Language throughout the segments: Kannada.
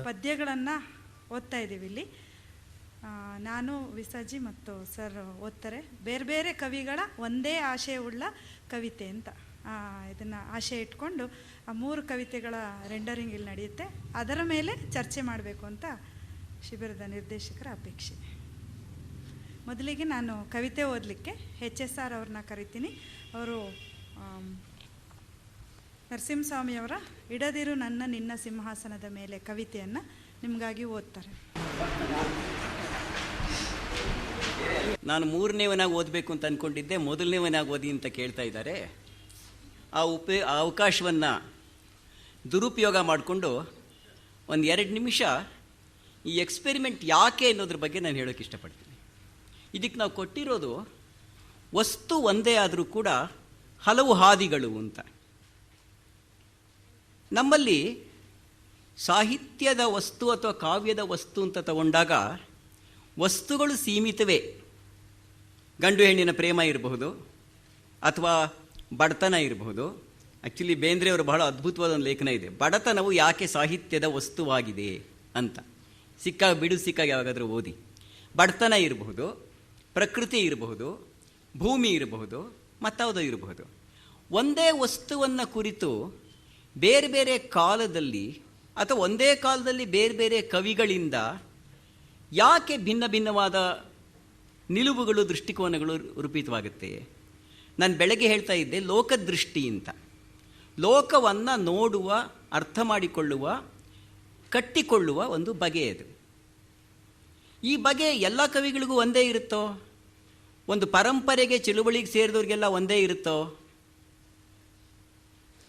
ಪದ್ಯಗಳನ್ನು ಓದ್ತಾ ಇದ್ದೀವಿ ಇಲ್ಲಿ. ನಾನು ವಿಸಾಜಿ ಮತ್ತು ಸರ್ ಓದ್ತಾರೆ. ಬೇರೆ ಬೇರೆ ಕವಿಗಳ ಒಂದೇ ಆಶಯವುಳ್ಳ ಕವಿತೆ ಅಂತ ಇದನ್ನು ಆಶಯ ಇಟ್ಕೊಂಡು ಆ 3 ಕವಿತೆಗಳ ರೆಂಡರಿಂಗ್ ಇಲ್ಲಿ ನಡೆಯುತ್ತೆ. ಅದರ ಮೇಲೆ ಚರ್ಚೆ ಮಾಡಬೇಕು ಅಂತ ಶಿಬಿರದ ನಿರ್ದೇಶಕರ ಅಪೇಕ್ಷೆ. ಮೊದಲಿಗೆ ನಾನು ಕವಿತೆ ಓದಲಿಕ್ಕೆ HSR ಅವ್ರನ್ನ ಕರಿತೀನಿ. ಅವರು ನರಸಿಂಹಸ್ವಾಮಿಯವರ ಇಡದಿರು ನನ್ನ ನಿನ್ನ ಸಿಂಹಾಸನದ ಮೇಲೆ ಕವಿತೆಯನ್ನು ನಿಮಗಾಗಿ ಓದ್ತಾರೆ. ನಾನು 3ನೇವನಾಗಿ ಓದಬೇಕು ಅಂತ ಅಂದ್ಕೊಂಡಿದ್ದೆ, ಮೊದಲನೇವನಾಗಿ ಓದಿ ಅಂತ ಕೇಳ್ತಾ ಇದ್ದಾರೆ. ಆ ಅವಕಾಶವನ್ನು ದುರುಪಯೋಗ ಮಾಡಿಕೊಂಡು ಒಂದು 2 ನಿಮಿಷ ಈ ಎಕ್ಸ್ಪೆರಿಮೆಂಟ್ ಯಾಕೆ ಅನ್ನೋದ್ರ ಬಗ್ಗೆ ನಾನು ಹೇಳೋಕ್ಕೆ ಇಷ್ಟಪಡ್ತೀನಿ. ಇದಕ್ಕೆ ನಾವು ಕೊಟ್ಟಿರೋದು ವಸ್ತು ಒಂದೇ ಆದರೂ ಕೂಡ ಹಲವು ಹಾದಿಗಳು ಅಂತ. ನಮ್ಮಲ್ಲಿ ಸಾಹಿತ್ಯದ ವಸ್ತು ಅಥವಾ ಕಾವ್ಯದ ವಸ್ತು ಅಂತ ತಗೊಂಡಾಗ ವಸ್ತುಗಳು ಸೀಮಿತವೇ. ಗಂಡು ಹೆಣ್ಣಿನ ಪ್ರೇಮ ಇರಬಹುದು, ಅಥವಾ ಬಡತನ ಇರಬಹುದು. ಆ್ಯಕ್ಚುಲಿ ಬೇಂದ್ರೆಯವರು ಬಹಳ ಅದ್ಭುತವಾದ ಒಂದು ಲೇಖನ ಇದೆ, ಬಡತನವು ಯಾಕೆ ಸಾಹಿತ್ಯದ ವಸ್ತುವಾಗಿದೆ ಅಂತ. ಸಿಕ್ಕಾಗ ಯಾವಾಗಾದರೂ ಓದಿ. ಬಡತನ ಇರಬಹುದು, ಪ್ರಕೃತಿ ಇರಬಹುದು, ಭೂಮಿ ಇರಬಹುದು, ಮತ್ತಾವುದೋ ಇರಬಹುದು. ಒಂದೇ ವಸ್ತುವನ್ನು ಕುರಿತು ಬೇರೆ ಬೇರೆ ಕಾಲದಲ್ಲಿ ಅಥವಾ ಒಂದೇ ಕಾಲದಲ್ಲಿ ಬೇರೆ ಬೇರೆ ಕವಿಗಳಿಂದ ಯಾಕೆ ಭಿನ್ನ ಭಿನ್ನವಾದ ನಿಲುವುಗಳು, ದೃಷ್ಟಿಕೋನಗಳು ರೂಪಿತವಾಗುತ್ತೆ. ನಾನು ಬೆಳಗ್ಗೆ ಹೇಳ್ತಾ ಇದ್ದೆ ಲೋಕದೃಷ್ಟಿ ಅಂತ. ಲೋಕವನ್ನು ನೋಡುವ, ಅರ್ಥ ಮಾಡಿಕೊಳ್ಳುವ, ಕಟ್ಟಿಕೊಳ್ಳುವ ಒಂದು ಬಗೆ ಅದು. ಈ ಬಗೆ ಎಲ್ಲ ಕವಿಗಳಿಗೂ ಒಂದೇ ಇರುತ್ತೋ? ಒಂದು ಪರಂಪರೆಗೆ, ಚಳುವಳಿಗೆ ಸೇರಿದವ್ರಿಗೆಲ್ಲ ಒಂದೇ ಇರುತ್ತೋ?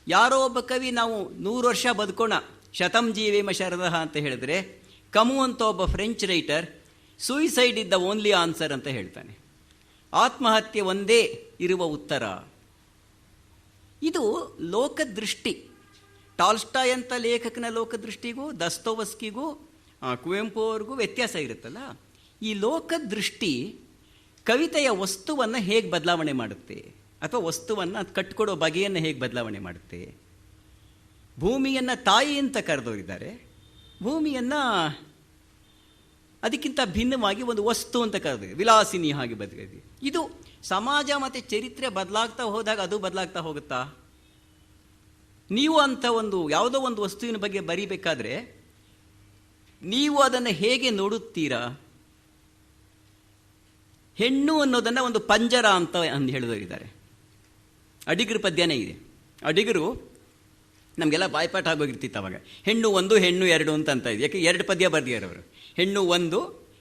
ಯಾರೋ ಒಬ್ಬ ಕವಿ ನಾವು 100 ವರ್ಷ ಬದುಕೋಣ, ಶತಂ ಜೀವೇಮ ಶರದಃ ಅಂತ ಹೇಳಿದ್ರೆ, ಕಮು ಅಂತ ಒಬ್ಬ ಫ್ರೆಂಚ್ ರೈಟರ್ ಸೂಯಿಸೈಡ್ ಇದ್ದ ಓನ್ಲಿ ಆನ್ಸರ್ ಅಂತ ಹೇಳ್ತಾನೆ. ಆತ್ಮಹತ್ಯೆ ಒಂದೇ ಇರುವ ಉತ್ತರ. ಇದು ಲೋಕದೃಷ್ಟಿ. ಟಾಲ್ಸ್ಟಾಯ್ ಅಂತ ಲೇಖಕನ ಲೋಕದೃಷ್ಟಿಗೂ ದಸ್ತೋವಸ್ಕಿಗೂ ಕುವೆಂಪು ಅವ್ರಿಗೂ ವ್ಯತ್ಯಾಸ ಇರುತ್ತಲ್ಲ. ಈ ಲೋಕದೃಷ್ಟಿ ಕವಿತೆಯ ವಸ್ತುವನ್ನು ಹೇಗೆ ಬದಲಾವಣೆ ಮಾಡುತ್ತೆ, ಅಥವಾ ವಸ್ತುವನ್ನು ಕಟ್ಟಿಕೊಡೋ ಬಗೆಯನ್ನು ಹೇಗೆ ಬದಲಾವಣೆ ಮಾಡುತ್ತೆ. ಭೂಮಿಯನ್ನು ತಾಯಿ ಅಂತ ಕರೆದವರಿದ್ದಾರೆ, ಭೂಮಿಯನ್ನು ಅದಕ್ಕಿಂತ ಭಿನ್ನವಾಗಿ ಒಂದು ವಸ್ತು ಅಂತ ಕರೆದಿದೆ, ವಿಲಾಸಿನಿ ಹಾಗೆ ಬದಲಿದೆ. ಇದು ಸಮಾಜ ಮತ್ತು ಚರಿತ್ರೆ ಬದಲಾಗ್ತಾ ಹೋದಾಗ ಅದು ಬದಲಾಗ್ತಾ ಹೋಗುತ್ತಾ? ನೀವು ಅಂತ ಒಂದು ಯಾವುದೋ ಒಂದು ವಸ್ತುವಿನ ಬಗ್ಗೆ ಬರೀಬೇಕಾದ್ರೆ ನೀವು ಅದನ್ನು ಹೇಗೆ ನೋಡುತ್ತೀರಾ? ಹೆಣ್ಣು ಅನ್ನೋದನ್ನು ಒಂದು ಪಂಜರ ಅಂತ ಹೇಳಿದವರಿದ್ದಾರೆ. ಅಡಿಗರ ಪದ್ಯನೇ ಇದೆ. ಅಡಿಗರು ನಮಗೆಲ್ಲ ಬಾಯ್ಪಾಠ ಆಗೋಗಿರ್ತಿತ್ತು ಅವಾಗ. ಹೆಣ್ಣು 1, ಹೆಣ್ಣು 2 ಅಂತ ಇದೆ. ಯಾಕೆ 2 ಪದ್ಯ ಬರ್ದಿದ್ದಾರೆ ಅವರು, ಹೆಣ್ಣು 1,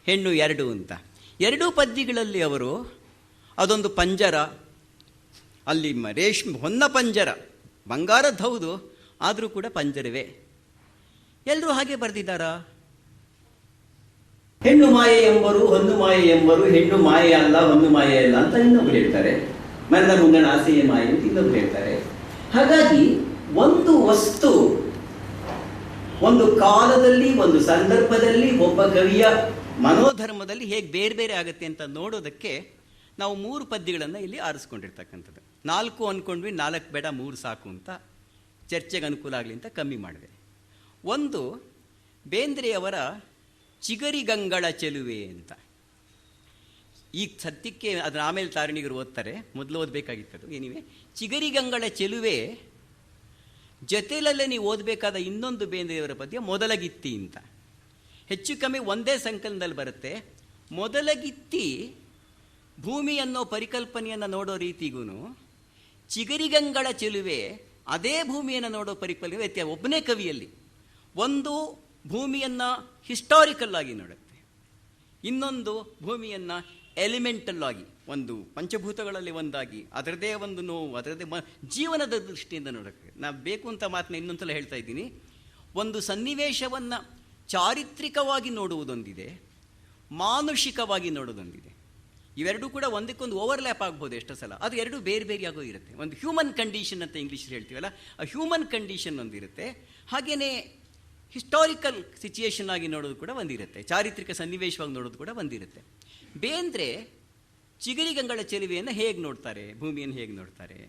ಹೆಣ್ಣು 2 ಅಂತ. 2 ಪದ್ಯಗಳಲ್ಲಿ ಅವರು ಅದೊಂದು ಪಂಜರ, ಅಲ್ಲಿ ರೇಷ್ಮೆ ಹೊನ್ನ ಪಂಜರ, ಬಂಗಾರದ ಹೌದು, ಆದರೂ ಕೂಡ ಪಂಜರವೇ. ಎಲ್ಲರೂ ಹಾಗೆ ಬರೆದಿದ್ದಾರಾ? ಹೆಣ್ಣು ಮಾಯೆ ಎಂಬರು, ಹೊನ್ನು ಮಾಯೆ ಎಂಬರು, ಹೆಣ್ಣು ಮಾಯೆ ಅಲ್ಲ, ಹೊನ್ನು ಮಾಯೆ ಅಲ್ಲ ಅಂತ ಇನ್ನೊಬ್ರು ಹೇಳ್ತಾರೆ. ಮರಣ ಮುಂಗಣ ಆಸೆಯ ಮಾಯೆ ಅಂತ ಇನ್ನೊಬ್ರು ಹೇಳ್ತಾರೆ. ಹಾಗಾಗಿ ಒಂದು ವಸ್ತು ಒಂದು ಕಾಲದಲ್ಲಿ, ಒಂದು ಸಂದರ್ಭದಲ್ಲಿ, ಒಬ್ಬ ಕವಿಯ ಮನೋಧರ್ಮದಲ್ಲಿ ಹೇಗೆ ಬೇರೆ ಬೇರೆ ಆಗುತ್ತೆ ಅಂತ ನೋಡೋದಕ್ಕೆ ನಾವು 3 ಪದ್ಯಗಳನ್ನು ಇಲ್ಲಿ ಆರಿಸ್ಕೊಂಡಿರ್ತಕ್ಕಂಥದ್ದು. 4 ಅಂದ್ಕೊಂಡ್ವಿ, 4 ಬೇಡ 3 ಸಾಕು ಅಂತ ಚರ್ಚೆಗೆ ಅನುಕೂಲ ಆಗಲಿ ಅಂತ ಕಮ್ಮಿ ಮಾಡಿದೆ. ಒಂದು ಬೇಂದ್ರೆಯವರ ಚಿಗರಿಗಂಗಳ ಚೆಲುವೆ ಅಂತ. ಈಗ ಸದ್ಯಕ್ಕೆ ಅದನ್ನ ಆಮೇಲೆ ತಾರಣಿಗರು ಓದ್ತಾರೆ, ಮೊದಲು ಓದಬೇಕಾಗಿತ್ತದು. ಏನಿವೆ ಚಿಗರಿಗಂಗಳ ಚೆಲುವೆ ಜೊತೆಯಲ್ಲೇ ನೀವು ಓದಬೇಕಾದ ಇನ್ನೊಂದು ಬೇಂದ್ರೆಯವರ ಪದ್ಯ ಮೊದಲಗಿತ್ತಿ ಅಂತ. ಹೆಚ್ಚು ಕಮ್ಮಿ ಒಂದೇ ಸಂಕಲನದಲ್ಲಿ ಬರುತ್ತೆ. ಮೊದಲಗಿತ್ತಿ ಭೂಮಿ ಅನ್ನೋ ಪರಿಕಲ್ಪನೆಯನ್ನು ನೋಡೋ ರೀತಿಗೂ ಚಿಗರಿಗಂಗಳ ಚೆಲುವೆ ಅದೇ ಭೂಮಿಯನ್ನು ನೋಡೋ ಪರಿಕಲ್ಪನೆ ವ್ಯತ್ಯಾಸ. ಒಬ್ಬನೇ ಕವಿಯಲ್ಲಿ ಒಂದು ಭೂಮಿಯನ್ನು ಹಿಸ್ಟಾರಿಕಲ್ ಆಗಿ ನೋಡುತ್ತೆ, ಇನ್ನೊಂದು ಭೂಮಿಯನ್ನು ಎಲಿಮೆಂಟಲ್ ಆಗಿ, ಒಂದು ಪಂಚಭೂತಗಳಲ್ಲಿ ಒಂದಾಗಿ, ಅದರದೇ ಒಂದು ನೋವು, ಅದರದೇ ಜೀವನದ ದೃಷ್ಟಿಯಿಂದ ನೋಡೋಕ್ಕೆ ನಾವು ಬೇಕು ಅಂತ ಮಾತನ್ನ ಇನ್ನೊಂದ್ಸಲ ಹೇಳ್ತಾ ಇದ್ದೀನಿ. ಒಂದು ಸನ್ನಿವೇಶವನ್ನು ಚಾರಿತ್ರಿಕವಾಗಿ ನೋಡುವುದೊಂದಿದೆ, ಮಾನುಷಿಕವಾಗಿ ನೋಡೋದೊಂದಿದೆ. ಇವೆರಡೂ ಕೂಡ ಒಂದಕ್ಕೊಂದು ಓವರ್ಲ್ಯಾಪ್ ಆಗ್ಬೋದು ಎಷ್ಟೋ ಸಲ. ಅದು ಎರಡು ಬೇರೆ ಬೇರೆಯಾಗೋ ಇರುತ್ತೆ. ಒಂದು ಹ್ಯೂಮನ್ ಕಂಡೀಷನ್ ಅಂತ ಇಂಗ್ಲೀಷ್ ಹೇಳ್ತೀವಲ್ಲ, ಆ ಹ್ಯೂಮನ್ ಕಂಡೀಷನ್ ಒಂದಿರುತ್ತೆ. ಹಾಗೆಯೇ ಹಿಸ್ಟಾರಿಕಲ್ ಸಿಚುಯೇಷನ್ ಆಗಿ ನೋಡೋದು ಕೂಡ ಒಂದಿರುತ್ತೆ, ಚಾರಿತ್ರಿಕ ಸನ್ನಿವೇಶವಾಗಿ ನೋಡೋದು ಕೂಡ ಒಂದಿರುತ್ತೆ. ಬೇಂದ್ರೆ ಚಿಗರಿಗಂಗಳ ಚೆಲುವೆಯನ್ನು ಹೇಗೆ ನೋಡ್ತಾರೆ, ಭೂಮಿಯನ್ನು ಹೇಗೆ ನೋಡ್ತಾರೆ.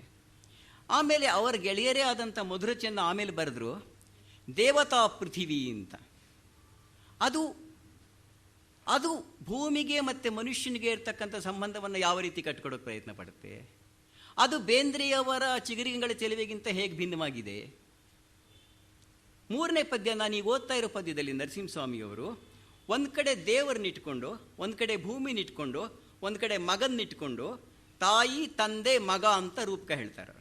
ಆಮೇಲೆ ಅವರ ಗೆಳೆಯರೇ ಆದಂಥ ಮಧುರಚನ್ನ ಆಮೇಲೆ ಬರೆದ್ರು ದೇವತಾ ಪೃಥಿವಿ ಅಂತ. ಅದು ಭೂಮಿಗೆ ಮತ್ತು ಮನುಷ್ಯನಿಗೆ ಇರ್ತಕ್ಕಂಥ ಸಂಬಂಧವನ್ನು ಯಾವ ರೀತಿ ಕಟ್ಕೊಡೋಕೆ ಪ್ರಯತ್ನ ಪಡುತ್ತೆ. ಅದು ಬೇಂದ್ರೆಯವರ ಚಿಗರಿಗಂಗಳ ಚೆಲುವೆಗಿಂತ ಹೇಗೆ ಭಿನ್ನವಾಗಿದೆ. ಮೂರನೇ ಪದ್ಯ ನಾನೀಗ ಓದ್ತಾ ಇರೋ ಪದ್ಯದಲ್ಲಿ ನರಸಿಂಹಸ್ವಾಮಿಯವರು ಒಂದು ಕಡೆ ದೇವರನ್ನಿಟ್ಕೊಂಡು, ಒಂದು ಕಡೆ ಭೂಮಿನಿಟ್ಕೊಂಡು, ಒಂದು ಕಡೆ ಮಗನ್ನಿಟ್ಕೊಂಡು ತಾಯಿ ತಂದೆ ಮಗ ಅಂತ ರೂಪಕ ಹೇಳ್ತಾರೆ.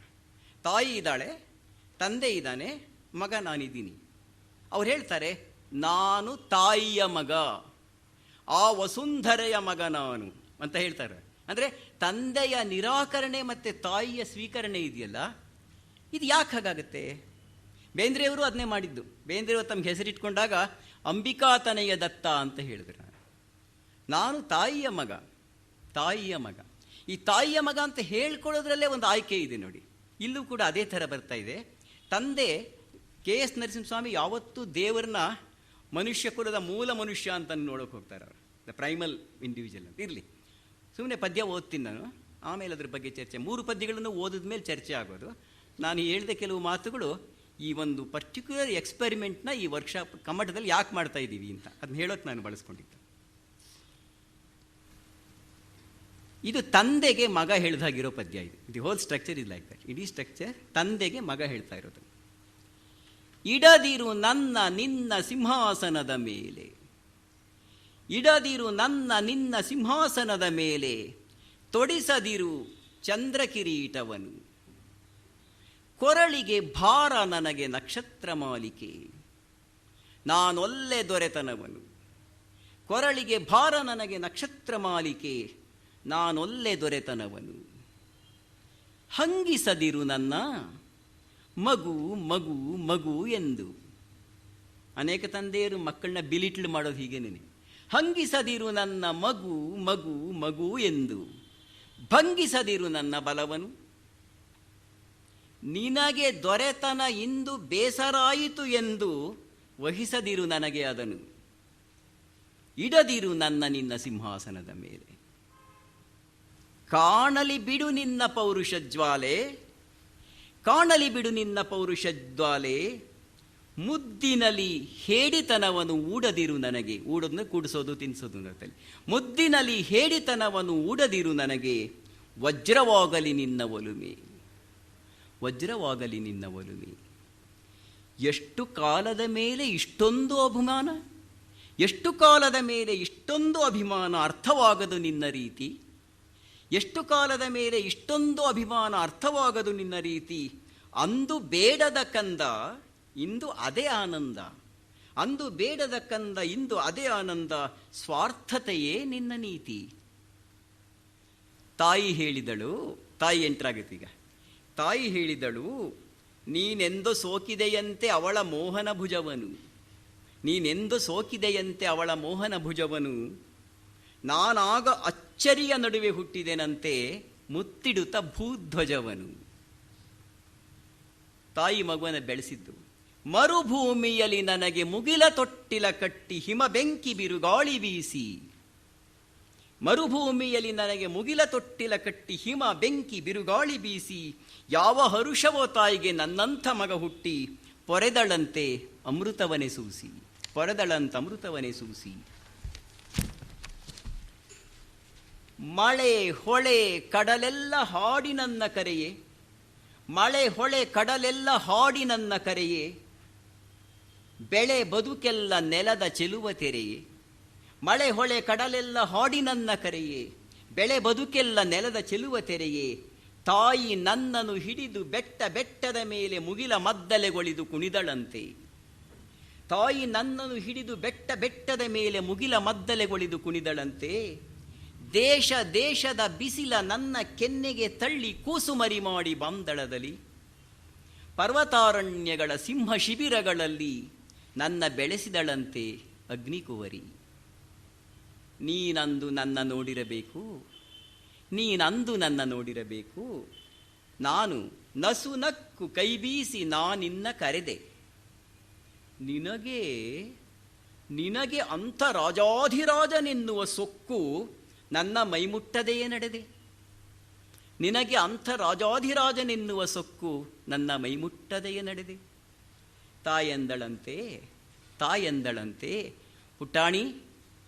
ತಾಯಿ ಇದ್ದಾಳೆ, ತಂದೆ ಇದ್ದಾನೆ, ಮಗ ನಾನಿದ್ದೀನಿ. ಅವ್ರು ಹೇಳ್ತಾರೆ ನಾನು ತಾಯಿಯ ಮಗ, ಆ ವಸುಂಧರೆಯ ಮಗ ನಾನು ಅಂತ ಹೇಳ್ತಾರೆ. ಅಂದರೆ ತಂದೆಯ ನಿರಾಕರಣೆ ಮತ್ತು ತಾಯಿಯ ಸ್ವೀಕರಣೆ ಇದೆಯಲ್ಲ, ಇದು ಯಾಕೆ ಹಾಗಾಗುತ್ತೆ? ಬೇಂದ್ರೆಯವರು ಅದನ್ನೇ ಮಾಡಿದ್ದು. ಬೇಂದ್ರೆಯವರು ತಮ್ಮ ಹೆಸರಿಟ್ಕೊಂಡಾಗ ಅಂಬಿಕಾತನಯ ದತ್ತ ಅಂತ ಹೇಳಿದ್ರು. ನಾನು ತಾಯಿಯ ಮಗ, ತಾಯಿಯ ಮಗ. ಈ ತಾಯಿಯ ಮಗ ಅಂತ ಹೇಳ್ಕೊಳ್ಳೋದ್ರಲ್ಲೇ ಒಂದು ಆಯ್ಕೆ ಇದೆ ನೋಡಿ. ಇಲ್ಲೂ ಕೂಡ ಅದೇ ಥರ ಬರ್ತಾ ಇದೆ. ತಂದೆ KS ನರಸಿಂಹಸ್ವಾಮಿ ಯಾವತ್ತೂ ದೇವರನ್ನ ಮನುಷ್ಯ ಕುಲದ ಮೂಲ ಮನುಷ್ಯ ಅಂತ ನೋಡೋಕೆ ಹೋಗ್ತಾರೆ. ಅವರು ದ ಪ್ರೈಮಲ್ ಇಂಡಿವಿಜುವಲ್ ಅಂತ. ಇರಲಿ, ಸುಮ್ಮನೆ ಪದ್ಯ ಓದ್ತೀನಿ ನಾನು, ಆಮೇಲೆ ಅದ್ರ ಬಗ್ಗೆ ಚರ್ಚೆ. 3 ಪದ್ಯಗಳನ್ನು ಓದಿದ ಮೇಲೆ ಚರ್ಚೆ ಆಗೋದು. ನಾನು ಹೇಳಿದ ಕೆಲವು ಮಾತುಗಳು ಈ ಒಂದು ಪರ್ಟಿಕ್ಯುಲರ್ ಎಕ್ಸ್ಪೆರಿಮೆಂಟ್ನ ಈ ವರ್ಕ್ಶಾಪ್ ಕಮ್ಮಟದಲ್ಲಿ ಯಾಕೆ ಮಾಡ್ತಾ ಇದ್ದೀವಿ ಅಂತ ಅದನ್ನ ಹೇಳೋಕೆ ನಾನು ಬಳಸ್ಕೊಂಡಿದ್ದೆ. ಇದು ತಂದೆಗೆ ಮಗ ಹೇಳ್ದಾಗಿರೋ ಪದ್ಯ. ಇದು the whole structure is like that. ಇಡೀ ಸ್ಟ್ರಕ್ಚರ್ ತಂದೆಗೆ ಮಗ ಹೇಳ್ತಾ ಇರೋದು. ಇಡದಿರು ನನ್ನ ನಿನ್ನ ಸಿಂಹಾಸನದ ಮೇಲೆ, ಇಡದಿರು ನನ್ನ ನಿನ್ನ ಸಿಂಹಾಸನದ ಮೇಲೆ, ತೊಡಿಸದಿರು ಚಂದ್ರ ಕಿರೀಟವನು, ಕೊರಳಿಗೆ ಭಾರ ನನಗೆ ನಕ್ಷತ್ರ ಮಾಲಿಕೆ, ನಾನೊಲ್ಲೆ ದೊರೆತನವನು. ಕೊರಳಿಗೆ ಭಾರ ನನಗೆ ನಕ್ಷತ್ರ ಮಾಲಿಕೆ, ನಾನೊಲ್ಲೆ ದೊರೆತನವನು. ಹಂಗಿಸದಿರು ನನ್ನ ಮಗು ಮಗು ಮಗು ಎಂದು. ಅನೇಕ ತಂದೆಯರು ಮಕ್ಕಳನ್ನ ಬಿಲಿಟ್ಲ್ ಮಾಡೋದು ಹೀಗೇನೆ. ಹಂಗಿಸದಿರು ನನ್ನ ಮಗು ಮಗು ಮಗು ಎಂದು, ಭಂಗಿಸದಿರು ನನ್ನ ಬಲವನು. ನಿನಗೆ ದೊರೆತನ ಇಂದು ಬೇಸರಾಯಿತು ಎಂದು ವಹಿಸದಿರು ನನಗೆ ಅದನು. ಇಡದಿರು ನನ್ನ ನಿನ್ನ ಸಿಂಹಾಸನದ ಮೇಲೆ. ಕಾಣಲಿ ಬಿಡು ನಿನ್ನ ಪೌರುಷ ಜ್ವಾಲೆ, ಕಾಣಲಿ ಬಿಡು ನಿನ್ನ ಪೌರುಷ ಜ್ವಾಲೆ, ಮುದ್ದಿನಲ್ಲಿ ಹೇಡಿತನವನ್ನು ಊಡದಿರು ನನಗೆ. ಊಡೋದನ್ನ ಕೂಡಿಸೋದು ತಿನ್ನಿಸೋದು ಅಂತಲ್ಲಿ. ಮುದ್ದಿನಲ್ಲಿ ಹೇಡಿತನವನ್ನು ಊಡದಿರು ನನಗೆ, ವಜ್ರವಾಗಲಿ ನಿನ್ನ ಒಲುಮೆ, ವಜ್ರವಾಗಲಿ ನಿನ್ನ ಒಲುಮೆ. ಎಷ್ಟು ಕಾಲದ ಮೇಲೆ ಇಷ್ಟೊಂದು ಅಭಿಮಾನ, ಎಷ್ಟು ಕಾಲದ ಮೇಲೆ ಇಷ್ಟೊಂದು ಅಭಿಮಾನ ಅರ್ಥವಾಗದು ನಿನ್ನ ರೀತಿ, ಎಷ್ಟು ಕಾಲದ ಮೇಲೆ ಇಷ್ಟೊಂದು ಅಭಿಮಾನ ಅರ್ಥವಾಗದು ನಿನ್ನ ರೀತಿ. ಅಂದು ಬೇಡದ ಕಂದ ಇಂದು ಅದೇ ಆನಂದ, ಅಂದು ಬೇಡದ ಕಂದ ಇಂದು ಅದೇ ಆನಂದ, ಸ್ವಾರ್ಥತೆಯೇ ನಿನ್ನ ನೀತಿ. ತಾಯಿ ಹೇಳಿದಳು, ತಾಯಿ ಎಂಟ್ರಾಗತ್ತೀಗ. ತಾಯಿ ಹೇಳಿದಳು, ನೀನೆಂದು ಸೋಕಿದೆಯಂತೆ ಅವಳ ಮೋಹನ ಭುಜವನು, ನೀನೆಂದು ಸೋಕಿದೆಯಂತೆ ಅವಳ ಮೋಹನ ಭುಜವನು, ನಾನಾಗ ಅಚ್ಚರಿಯ ನಡುವೆ ಹುಟ್ಟಿದೆನಂತೆ ಮುತ್ತಿಡುತ್ತ ಭೂಧ್ವಜವನು. ತಾಯಿ ಮಗುವನ್ನು ಬೆಳೆಸಿದ್ದು. ಮರುಭೂಮಿಯಲ್ಲಿ ನನಗೆ ಮುಗಿಲ ತೊಟ್ಟಿಲ ಕಟ್ಟಿ ಹಿಮ ಬೆಂಕಿ ಬಿರುಗಾಳಿ ಬೀಸಿ, ಮರುಭೂಮಿಯಲ್ಲಿ ನನಗೆ ಮುಗಿಲ ತೊಟ್ಟಿಲ ಕಟ್ಟಿ ಹಿಮ ಬೆಂಕಿ ಬಿರುಗಾಳಿ ಬೀಸಿ, ಯಾವ ಹರುಷವೋ ತಾಯಿಗೆ ನನ್ನಂಥ ಮಗ ಹುಟ್ಟಿ, ಪೊರೆದಳಂತೆ ಅಮೃತವನೇ ಸೂಸಿ, ಪೊರೆದಳಂತ ಅಮೃತವನೇ ಸೂಸಿ. ಮಳೆ ಹೊಳೆ ಕಡಲೆಲ್ಲ ಹಾಡಿ ನನ್ನ ಕರೆಯೇ, ಮಳೆ ಹೊಳೆ ಕಡಲೆಲ್ಲ ಹಾಡಿ ನನ್ನ ಕರೆಯೇ, ಬೆಳೆ ಬದುಕೆಲ್ಲ ನೆಲದ ಚೆಲುವ ತೆರೆಯೇ. ಮಳೆ ಹೊಳೆ ಕಡಲೆಲ್ಲ ಹಾಡಿ ನನ್ನ ಕರೆಯೇ, ಬೆಳೆ ಬದುಕೆಲ್ಲ ನೆಲದ ಚೆಲುವ ತೆರೆಯೇ. ತಾಯಿ ನನ್ನನ್ನು ಹಿಡಿದು ಬೆಟ್ಟ ಬೆಟ್ಟದ ಮೇಲೆ ಮುಗಿಲ ಮದ್ದಲೆಗೊಳಿದು ಕುಣಿದಳಂತೆ, ತಾಯಿ ನನ್ನನ್ನು ಹಿಡಿದು ಬೆಟ್ಟ ಬೆಟ್ಟದ ಮೇಲೆ ಮುಗಿಲ ಮದ್ದಲೆಗೊಳಿದು ಕುಣಿದಳಂತೆ. ದೇಶ ದೇಶದ ಬಿಸಿಲ ನನ್ನ ಕೆನ್ನೆಗೆ ತಳ್ಳಿ ಕೂಸುಮರಿ ಮಾಡಿ ಬಾಂದಳದಲ್ಲಿ, ಪರ್ವತಾರಣ್ಯಗಳ ಸಿಂಹ ಶಿಬಿರಗಳಲ್ಲಿ ನನ್ನ ಬೆಳೆಸಿದಳಂತೆ ಅಗ್ನಿಕುವರಿ. ನೀನಂದು ನನ್ನ ನೋಡಿರಬೇಕು, ನೀನಂದು ನನ್ನ ನೋಡಿರಬೇಕು. ನಾನು ನಸು ನಕ್ಕು ಕೈಬೀಸಿ ನಾನಿನ್ನ ಕರೆದೆ. ನಿನಗೆ ನಿನಗೆ ಅಂಥ ರಾಜಾಧಿರಾಜನೆನ್ನುವ ಸೊಕ್ಕು ನನ್ನ ಮೈಮುಟ್ಟದೆಯೇ ನಡೆದೆ. ನಿನಗೆ ಅಂಥ ರಾಜಾಧಿರಾಜನೆನ್ನುವ ಸೊಕ್ಕು ನನ್ನ ಮೈಮುಟ್ಟದೆಯೇ ನಡೆದೆ. ತಾಯೆಂದಳಂತೆ ತಾಯೆಂದಳಂತೆ, ಪುಟಾಣಿ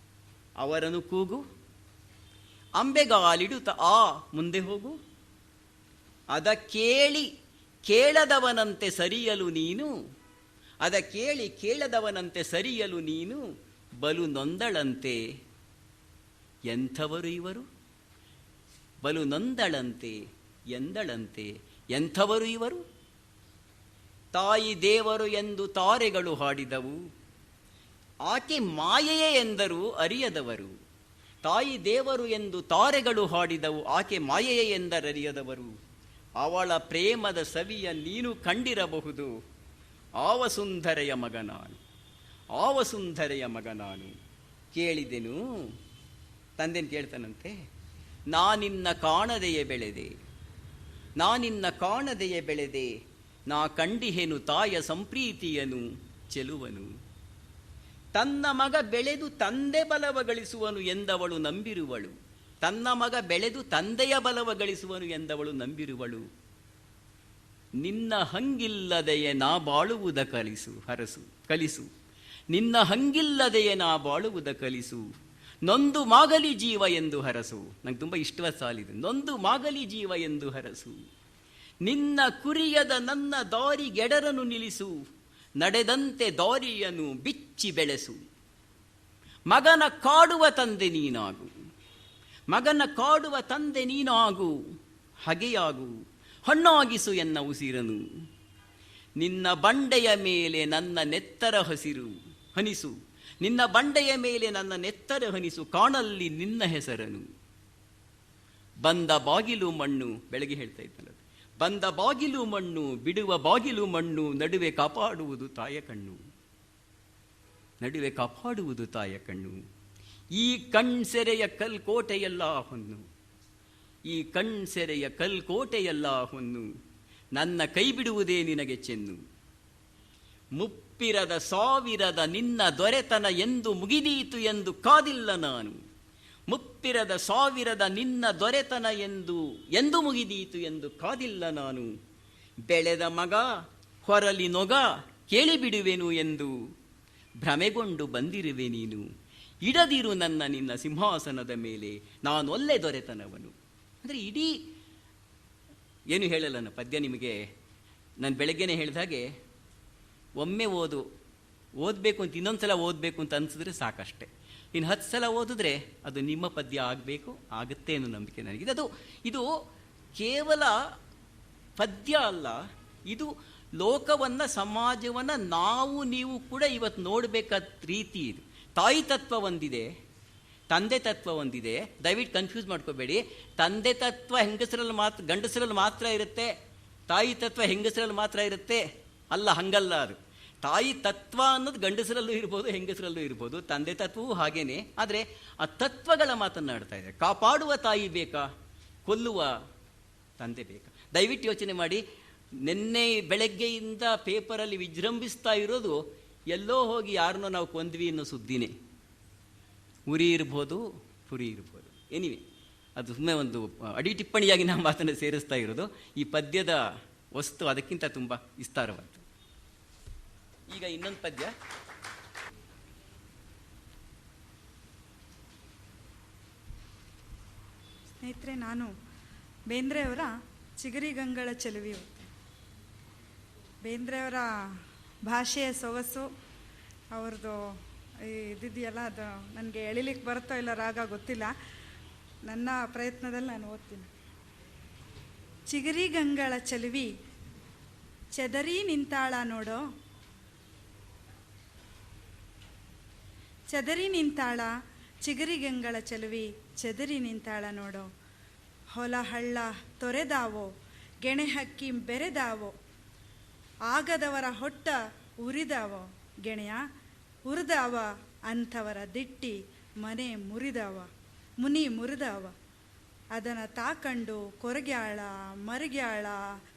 ಅವರನ್ನು ಕೂಗು, ಅಂಬೆಗಾಲಿಡುತ್ತ ಮುಂದೆ ಹೋಗು. ಅದ ಕೇಳಿ ಕೇಳದವನಂತೆ ಸರಿಯಲು ನೀನು, ಅದ ಕೇಳಿ ಕೇಳದವನಂತೆ ಸರಿಯಲು ನೀನು ಬಲು ನೊಂದಳಂತೆ. ಎಂಥವರು ಇವರು? ಬಲು ನೊಂದಳಂತೆ ಎಂದಳಂತೆ. ಎಂಥವರು ಇವರು? ತಾಯಿ ದೇವರು ಎಂದು ತಾರೆಗಳು ಹಾಡಿದವು, ಆಕೆ ಮಾಯೆಯೇ ಎಂದರು ಅರಿಯದವರು. ತಾಯಿ ದೇವರು ಎಂದು ತಾರೆಗಳು ಹಾಡಿದವು, ಆಕೆ ಮಾಯೆಯೇ ಎಂದರರಿಯದವರು. ಅವಳ ಪ್ರೇಮದ ಸವಿಯ ನೀನು ಕಂಡಿರಬಹುದು. ಆವಸುಂಧರೆಯ ಮಗ ನಾನು, ಆವಸುಂಧರೆಯ ಮಗ ನಾನು. ಕೇಳಿದೆನು, ತಂದೆನು ಕೇಳ್ತಾನಂತೆ, ನಾನಿನ್ನ ಕಾಣದೆಯೇ ಬೆಳೆದೆ, ನಾನಿನ್ನ ಕಾಣದೆಯೇ ಬೆಳೆದೆ. ನಾ ಕಂಡಿಹೆನು ತಾಯ ಸಂಪ್ರೀತಿಯನು ಚೆಲುವನು. ತನ್ನ ಮಗ ಬೆಳೆದು ತಂದೆ ಬಲವ ಗಳಿಸುವನು ಎಂದವಳು ನಂಬಿರುವಳು. ತನ್ನ ಮಗ ಬೆಳೆದು ತಂದೆಯ ಬಲವ ಗಳಿಸುವನು ಎಂದವಳು ನಂಬಿರುವಳು. ನಿನ್ನ ಹಂಗಿಲ್ಲದೆಯೇ ನಾ ಬಾಳುವುದ ಕಲಿಸು. ನಿನ್ನ ಹಂಗಿಲ್ಲದೆಯೇ ನಾ ಬಾಳುವುದ ಕಲಿಸು. ನೊಂದು ಮಾಗಲಿ ಜೀವ ಎಂದು ಹರಸು. ನಂಗೆ ತುಂಬ ಇಷ್ಟವಾದ ಸಾಲಿದೆ. ನೊಂದು ಮಾಗಲಿ ಜೀವ ಎಂದು ಹರಸು. ನಿನ್ನ ಕುರಿಯದ ನನ್ನ ದಾರಿಗೆಡರನು ನಿಲ್ಲಿಸು. ನಡೆದಂತೆ ದಾರಿಯನ್ನು ಬಿಚ್ಚಿ ಬೆಳೆಸು. ಮಗನ ಕಾಡುವ ತಂದೆ ನೀನಾಗು, ಮಗನ ಕಾಡುವ ತಂದೆ ನೀನಾಗು. ಹಗೆಯಾಗು, ಹಣ್ಣಾಗಿಸು ಎನ್ನ ಉಸಿರನು. ನಿನ್ನ ಬಂಡೆಯ ಮೇಲೆ ನನ್ನ ನೆತ್ತರ ಹನಿಸು. ನಿನ್ನ ಬಂಡೆಯ ಮೇಲೆ ನನ್ನ ನೆತ್ತರ ಹನಿಸು. ಕಾಣಲ್ಲಿ ನಿನ್ನ ಹೆಸರನು. ಬಂದ ಬಾಗಿಲು ಮಣ್ಣು, ಬೆಳಗ್ಗೆ ಹೇಳ್ತಾ ಇದ್ದಲ್ಲ, ಬಂದ ಬಾಗಿಲು ಮಣ್ಣು, ಬಿಡುವ ಬಾಗಿಲು ಮಣ್ಣು, ನಡುವೆ ಕಾಪಾಡುವುದು ತಾಯ ಕಣ್ಣು, ನಡುವೆ ಕಾಪಾಡುವುದು ತಾಯ ಕಣ್ಣು. ಈ ಕಣ್ಸೆರೆಯ ಕಲ್ಕೋಟೆಯೆಲ್ಲ ಹೊನ್ನು, ಈ ಕಣ್ಸೆರೆಯ ಕಲ್ಕೋಟೆಯೆಲ್ಲ ಹೊನ್ನು. ನನ್ನ ಕೈ ಬಿಡುವುದೇ ನಿನಗೆ ಚೆನ್ನು. ಮುಪ್ಪಿರದ ಸಾವಿರದ ನಿನ್ನ ದೊರೆತನ ಎಂದು ಮುಗಿದೀತು ಎಂದು ಕಾದಿಲ್ಲ ನಾನು. ಮುಪ್ಪಿರದ ಸಾವಿರದ ನಿನ್ನ ದೊರೆತನ ಎಂದು ಮುಗಿದೀತು ಎಂದು ಕಾದಿಲ್ಲ ನಾನು. ಬೆಳೆದ ಮಗ ಹೊರಲಿ ನೊಗ ಕೇಳಿಬಿಡುವೆನು ಎಂದು ಭ್ರಮೆಗೊಂಡು ಬಂದಿರುವೆ ನೀನು. ಇಡದಿರು ನನ್ನ ನಿನ್ನ ಸಿಂಹಾಸನದ ಮೇಲೆ, ನಾನೊಲ್ಲೆ ದೊರೆತನವನು. ಅಂದರೆ ಇಡೀ ಏನು ಹೇಳಲ್ಲ ನನ್ನ ಪದ್ಯ ನಿಮಗೆ. ನಾನು ಬೆಳಗ್ಗೆನೇ ಹೇಳಿದ ಹಾಗೆ, ಒಮ್ಮೆ ಓದಬೇಕು ಅಂತ ಇನ್ನೊಂದು ಸಲ ಓದಬೇಕು ಅಂತ ಅನಿಸಿದ್ರೆ ಸಾಕಷ್ಟೆ. ಇನ್ನು 10 ಸಲ ಓದಿದ್ರೆ ಅದು ನಿಮ್ಮ ಪದ್ಯ ಆಗಬೇಕು, ಆಗುತ್ತೆ ಅನ್ನೋ ನಂಬಿಕೆ ನನಗಿದೆ. ಇದು ಕೇವಲ ಪದ್ಯ ಅಲ್ಲ, ಇದು ಲೋಕವನ್ನು, ಸಮಾಜವನ್ನು ನಾವು ನೀವು ಕೂಡ ಇವತ್ತು ನೋಡಬೇಕಾದ ರೀತಿ ಇದು. ತಾಯಿ ತತ್ವ ಒಂದಿದೆ, ತಂದೆ ತತ್ವ ಒಂದಿದೆ. ದಯವಿಟ್ಟು ಕನ್ಫ್ಯೂಸ್ ಮಾಡ್ಕೋಬೇಡಿ. ತಂದೆ ತತ್ವ ಗಂಡಸರಲ್ಲಿ ಮಾತ್ರ ಇರುತ್ತೆ, ತಾಯಿ ತತ್ವ ಹೆಂಗಸರಲ್ಲಿ ಮಾತ್ರ ಇರುತ್ತೆ. ಅಲ್ಲ, ಹಂಗಲ್ಲ. ಅದು ತಾಯಿ ತತ್ವ ಅನ್ನೋದು ಗಂಡಸರಲ್ಲೂ ಇರ್ಬೋದು, ಹೆಂಗಸರಲ್ಲೂ ಇರ್ಬೋದು. ತಂದೆ ತತ್ವವೂ ಹಾಗೇನೆ. ಆದರೆ ಆ ತತ್ವಗಳ ಮಾತನ್ನಾಡ್ತಾ ಇದೆ. ಕಾಪಾಡುವ ತಾಯಿ ಬೇಕಾ, ಕೊಲ್ಲುವ ತಂದೆ ಬೇಕಾ? ದಯವಿಟ್ಟು ಯೋಚನೆ ಮಾಡಿ. ನಿನ್ನೆ ಬೆಳಗ್ಗೆಯಿಂದ ಪೇಪರಲ್ಲಿ ವಿಜೃಂಭಿಸ್ತಾ ಇರೋದು ಎಲ್ಲೋ ಹೋಗಿ ಯಾರನ್ನೋ ನಾವು ಕೊಂದ್ವಿ ಅನ್ನೋ ಸುದ್ದಿನೇ. ಉರಿ ಇರ್ಬೋದು, ಪುರಿ ಇರ್ಬೋದು. ಎನಿವೆ, ಅದು ಸುಮ್ಮನೆ ಒಂದು ಅಡಿ ಟಿಪ್ಪಣಿಯಾಗಿ ನಾವು ಮಾತನ್ನು ಸೇರಿಸ್ತಾ ಇರೋದು. ಈ ಪದ್ಯದ ವಸ್ತು ಅದಕ್ಕಿಂತ ತುಂಬ ವಿಸ್ತಾರವಾದ್ದು. ಈಗ ಇನ್ನೊಂದು ಪದ್ಯ. ಸ್ನೇಹಿತರೆ, ನಾನು ಬೇಂದ್ರೆಯವರ ಚಿಗರಿಗಂಗಳ ಚೆಲುವಿ. ಬೇಂದ್ರೆಯವರ ಭಾಷೆಯ ಸೊಗಸು, ಅವ್ರದ್ದು ಇದಿದೆಯಲ್ಲ, ಅದು ನನಗೆ ಎಳಿಲಿಕ್ಕೆ ಬರುತ್ತೋ ಇಲ್ಲ, ರಾಗ ಗೊತ್ತಿಲ್ಲ. ನನ್ನ ಪ್ರಯತ್ನದಲ್ಲಿ ನಾನು ಓದ್ತೀನಿ. ಚಿಗರಿಗಂಗಳ ಚೆಲುವಿ ಚೆದರಿ ನಿಂತಾಳ ನೋಡೋ, ಚೆದರಿ ನಿಂತಾಳ ಚಿಗರಿಗಂಗಳ ಚೆಲುವಿ ಚೆದರಿ ನಿಂತಾಳ ನೋಡೋ. ಹೊಲ ಹಳ್ಳ ತೊರೆದಾವೋ, ಗೆಣೆ ಹಕ್ಕಿ ಬೆರೆದಾವೋ, ಆಗದವರ ಹೊಟ್ಟ ಉರಿದಾವೋ ಗೆಣೆಯ ಉರಿದಾವ, ಅಂಥವರ ದಿಟ್ಟಿ ಮನೆ ಮುನಿ ಮುರಿದಾವ. ಅದನ್ನು ತಾಕಂಡು ಕೊರಗ್ಯಾಳ ಮರಗ್ಯಾಳ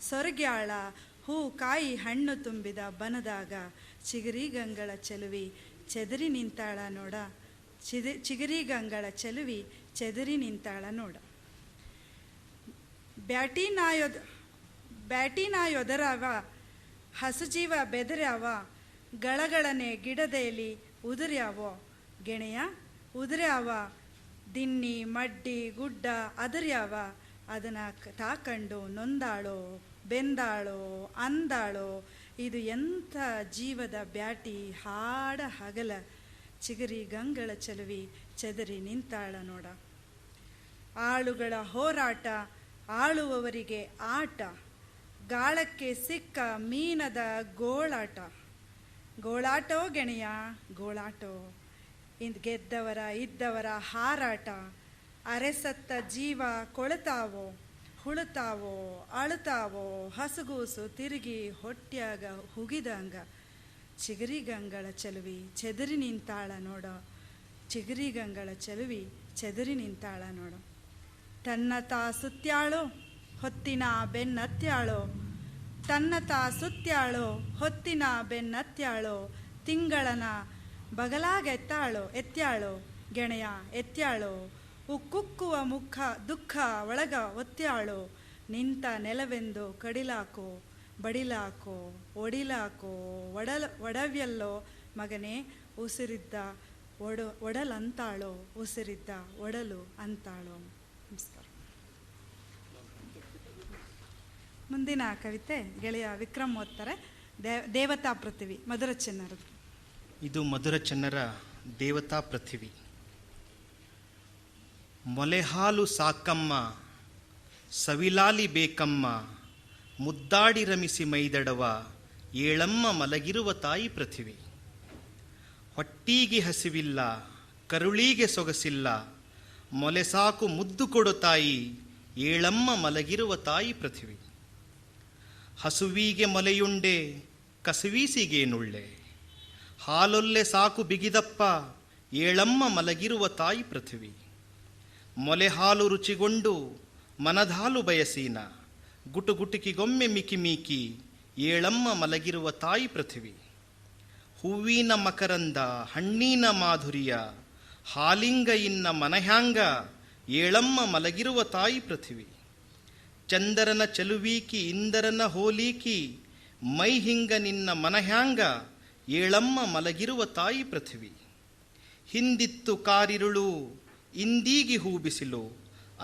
ಸೊರಗ್ಯಾಳ, ಹೂ ಕಾಯಿ ಹಣ್ಣು ತುಂಬಿದ ಬನದಾಗ ಚಿಗರಿಗಂಗಳ ಚೆಲುವಿ ಚೆದರಿ ನಿಂತಾಳ ನೋಡ. ಚಿಗರಿಗಂಗಳ ಚೆಲುವಿ ಚೆದರಿ ನಿಂತಾಳ ನೋಡ. ಬ್ಯಾಟಿನ ಯೊದರವ ಹಸುಜೀವ ಬೆದರ್ಯಾವ, ಗಳಗಳನೆ ಗಿಡದೇಲಿ ಉದುರ್ಯಾವೋ ಗೆಣೆಯ ಉದುರ್ಯಾವ, ದಿನ್ನಿ ಮಡ್ಡಿ ಗುಡ್ಡ ಅದರ್ಯಾವ. ಅದನ್ನು ತಾಕಂಡು ನೊಂದಾಳೋ ಬೆಂದಾಳೋ ಅಂದಾಳೋ, ಇದು ಎಂಥ ಜೀವದ ಬ್ಯಾಟಿ ಹಾಡ ಹಗಲ. ಚಿಗರಿಗಂಗಳ ಚೆಲುವಿ ಚೆದರಿ ನಿಂತಾಳ ನೋಡ. ಆಳುಗಳ ಹೋರಾಟ ಆಳುವವರಿಗೆ ಆಟ, ಗಾಳಕ್ಕೆ ಸಿಕ್ಕ ಮೀನದ ಗೋಳಾಟೋ ಗೆಣೆಯ ಗೋಳಾಟೋ. ಗೆದ್ದವರ ಇದ್ದವರ ಹಾರಾಟ, ಅರೆಸತ್ತ ಜೀವ ಕೊಳತಾವೋ ಹುಳುತಾವೋ ಅಳುತ್ತಾವೋ, ಹಸುಗೂಸು ತಿರುಗಿ ಹೊಟ್ಯಾಗ ಹುಗಿದಂಗ. ಚಿಗರಿಗಂಗಳ ಚೆಲುವಿ ಚೆದರಿ ನಿಂತಾಳ ನೋಡ. ಚಿಗರಿಗಂಗಳ ಚೆಲುವಿ ಚೆದರಿ ನಿಂತಾಳ ನೋಡ. ತನ್ನ ತಾ ಸುತ್ಯಾಳೋ ಹೊತ್ತಿನ ಬೆನ್ನತ್ಯಾಳೋ, ತನ್ನ ತಾ ಸುತ್ಯಾಳೋ ಹೊತ್ತಿನ ಬೆನ್ನತ್ಯಾಳೋ, ತಿಂಗಳನ ಎತ್ಯಾಳೋ ಗೆಣೆಯ ಎತ್ಯಾಳೋ, ಉಕ್ಕುಕ್ಕುವ ಮುಖ ದುಃಖ ಒಳಗ ಒತ್ಯಾಳೋ. ನಿಂತ ನೆಲವೆಂದು ಕಡಿಲಾಕೋ ಬಡಿಲಾಕೋ ಒಡಿಲಾಕೋ, ಒಡವ್ಯಲ್ಲೋ ಮಗನೇ ಉಸಿರಿದ್ದ ಒಡಲಂತಾಳೋ, ಉಸಿರಿದ್ದ ಒಡಲು ಅಂತಾಳೋ. ನಮಸ್ಕಾರ. ಮುಂದಿನ ಕವಿತೆ ಗೆಳೆಯ ವಿಕ್ರಮ್ ಓದ್ತಾರೆ. ದೇವತಾ ಪೃಥ್ವಿ, ಮಧುರ ಚೆನ್ನರದು. ಇದು ಮಧುರ ಚೆನ್ನರ ದೇವತಾ ಪೃಥ್ವಿ. ಮೊಲೆಹಾಲು ಸಾಕಮ್ಮ ಸವಿಲಾಲಿ ಬೇಕಮ್ಮ, ಮುದ್ದಾಡಿ ರಮಿಸಿ ಮೈದಡವ ಏಳಮ್ಮ ಮಲಗಿರುವ ತಾಯಿ ಪೃಥ್ವಿ. ಹೊಟ್ಟೀಗೆ ಹಸಿವಿಲ್ಲ ಕರುಳಿಗೆ ಸೊಗಸಿಲ್ಲ, ಮೊಲೆ ಸಾಕು ಮುದ್ದು ಕೊಡು ತಾಯಿ ಏಳಮ್ಮ ಮಲಗಿರುವ ತಾಯಿ ಪೃಥ್ವಿ. ಹಸುವಿಗೆ ಮೊಲೆಯುಂಡೆ ಕಸುವೀಸಿಗೇನುಳ್ಳೆ, ಹಾಲೊಲ್ಲೆ ಸಾಕು ಬಿಗಿದಪ್ಪ ಏಳಮ್ಮ ಮಲಗಿರುವ ತಾಯಿ ಪೃಥ್ವಿ. ಮೊಲೆ ಹಾಲು ರುಚಿಗೊಂಡು ಮನದಾಲು ಬಯಸೀನ, ಗುಟುಗುಟುಕಿಗೊಮ್ಮೆ ಮಿಕಿ ಮೀಕಿ ಏಳಮ್ಮ ಮಲಗಿರುವ ತಾಯಿ ಪೃಥ್ವಿ. ಹೂವಿನ ಮಕರಂದ ಹಣ್ಣಿನ ಮಾಧುರ್ಯ, ಹಾಲಿಂಗ ಇನ್ನ ಮನಹ್ಯಾಂಗ ಏಳಮ್ಮ ಮಲಗಿರುವ ತಾಯಿ ಪೃಥ್ವಿ. ಚಂದರನ ಚಲುವೀಕಿ ಇಂದರನ ಹೋಲೀಕಿ, ಮೈ ಹಿಂಗ ನಿನ್ನ ಮನಹ್ಯಾಂಗ ಏಳಮ್ಮ ಮಲಗಿರುವ ತಾಯಿ ಪೃಥ್ವಿ. ಹಿಂದಿತ್ತು ಕಾರಿರುಳು ಇಂದೀಗಿ ಹೂ ಬಿಸಿಲು,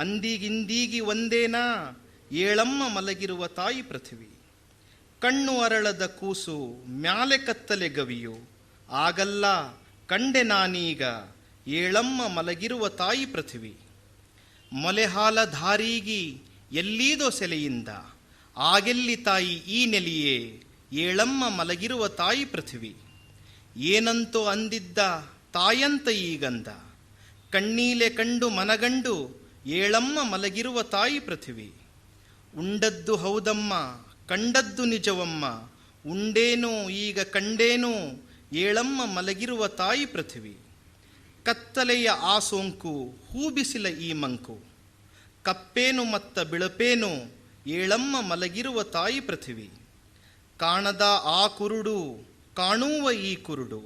ಅಂದೀಗಿಂದೀಗಿ ಒಂದೇನಾ ಏಳಮ್ಮ ಮಲಗಿರುವ ತಾಯಿ ಪೃಥ್ವಿ. ಕಣ್ಣು ಅರಳದ ಕೂಸು ಮ್ಯಾಲೆ ಕತ್ತಲೆ ಗವಿಯು, ಆಗಲ್ಲ ಕಂಡೆ ನಾನೀಗ ಏಳಮ್ಮ ಮಲಗಿರುವ ತಾಯಿ ಪೃಥ್ವಿ. ಮೊಲೆಹಾಲ ಧಾರೀಗಿ ಎಲ್ಲೀದೋ ಸೆಲೆಯಿಂದ, ಆಗೆಲ್ಲಿ ತಾಯಿ ಈ ನೆಲಿಯೇ ಏಳಮ್ಮ ಮಲಗಿರುವ ತಾಯಿ ಪೃಥ್ವಿ. ಏನಂತೋ ಅಂದಿದ್ದ ತಾಯಂತ ಈಗಂದ, ಕಣ್ಣೀಲೆ ಕಂಡು ಮನಗಂಡು ಏಳಮ್ಮ ಮಲಗಿರುವ ತಾಯಿ ಪೃಥ್ವಿ. ಉಂಡದ್ದು ಹೌದಮ್ಮ ಕಂಡದ್ದು ನಿಜವಮ್ಮ, ಉಂಡೇನು ಈಗ ಕಂಡೇನು ಏಳಮ್ಮ ಮಲಗಿರುವ ತಾಯಿ ಪೃಥ್ವಿ. ಕತ್ತಲೆಯ ಆ ಸೋಂಕು ಹೂಬಿಸಿಲ ಈ ಮಂಕು, ಕಪ್ಪೇನು ಮತ್ತ ಬಿಳಪೇನು ಏಳಮ್ಮ ಮಲಗಿರುವ ತಾಯಿ ಪೃಥ್ವಿ. ಕಾಣದ ಆ ಕುರುಡು ಕಾಣುವ ಈ ಕುರುಡು,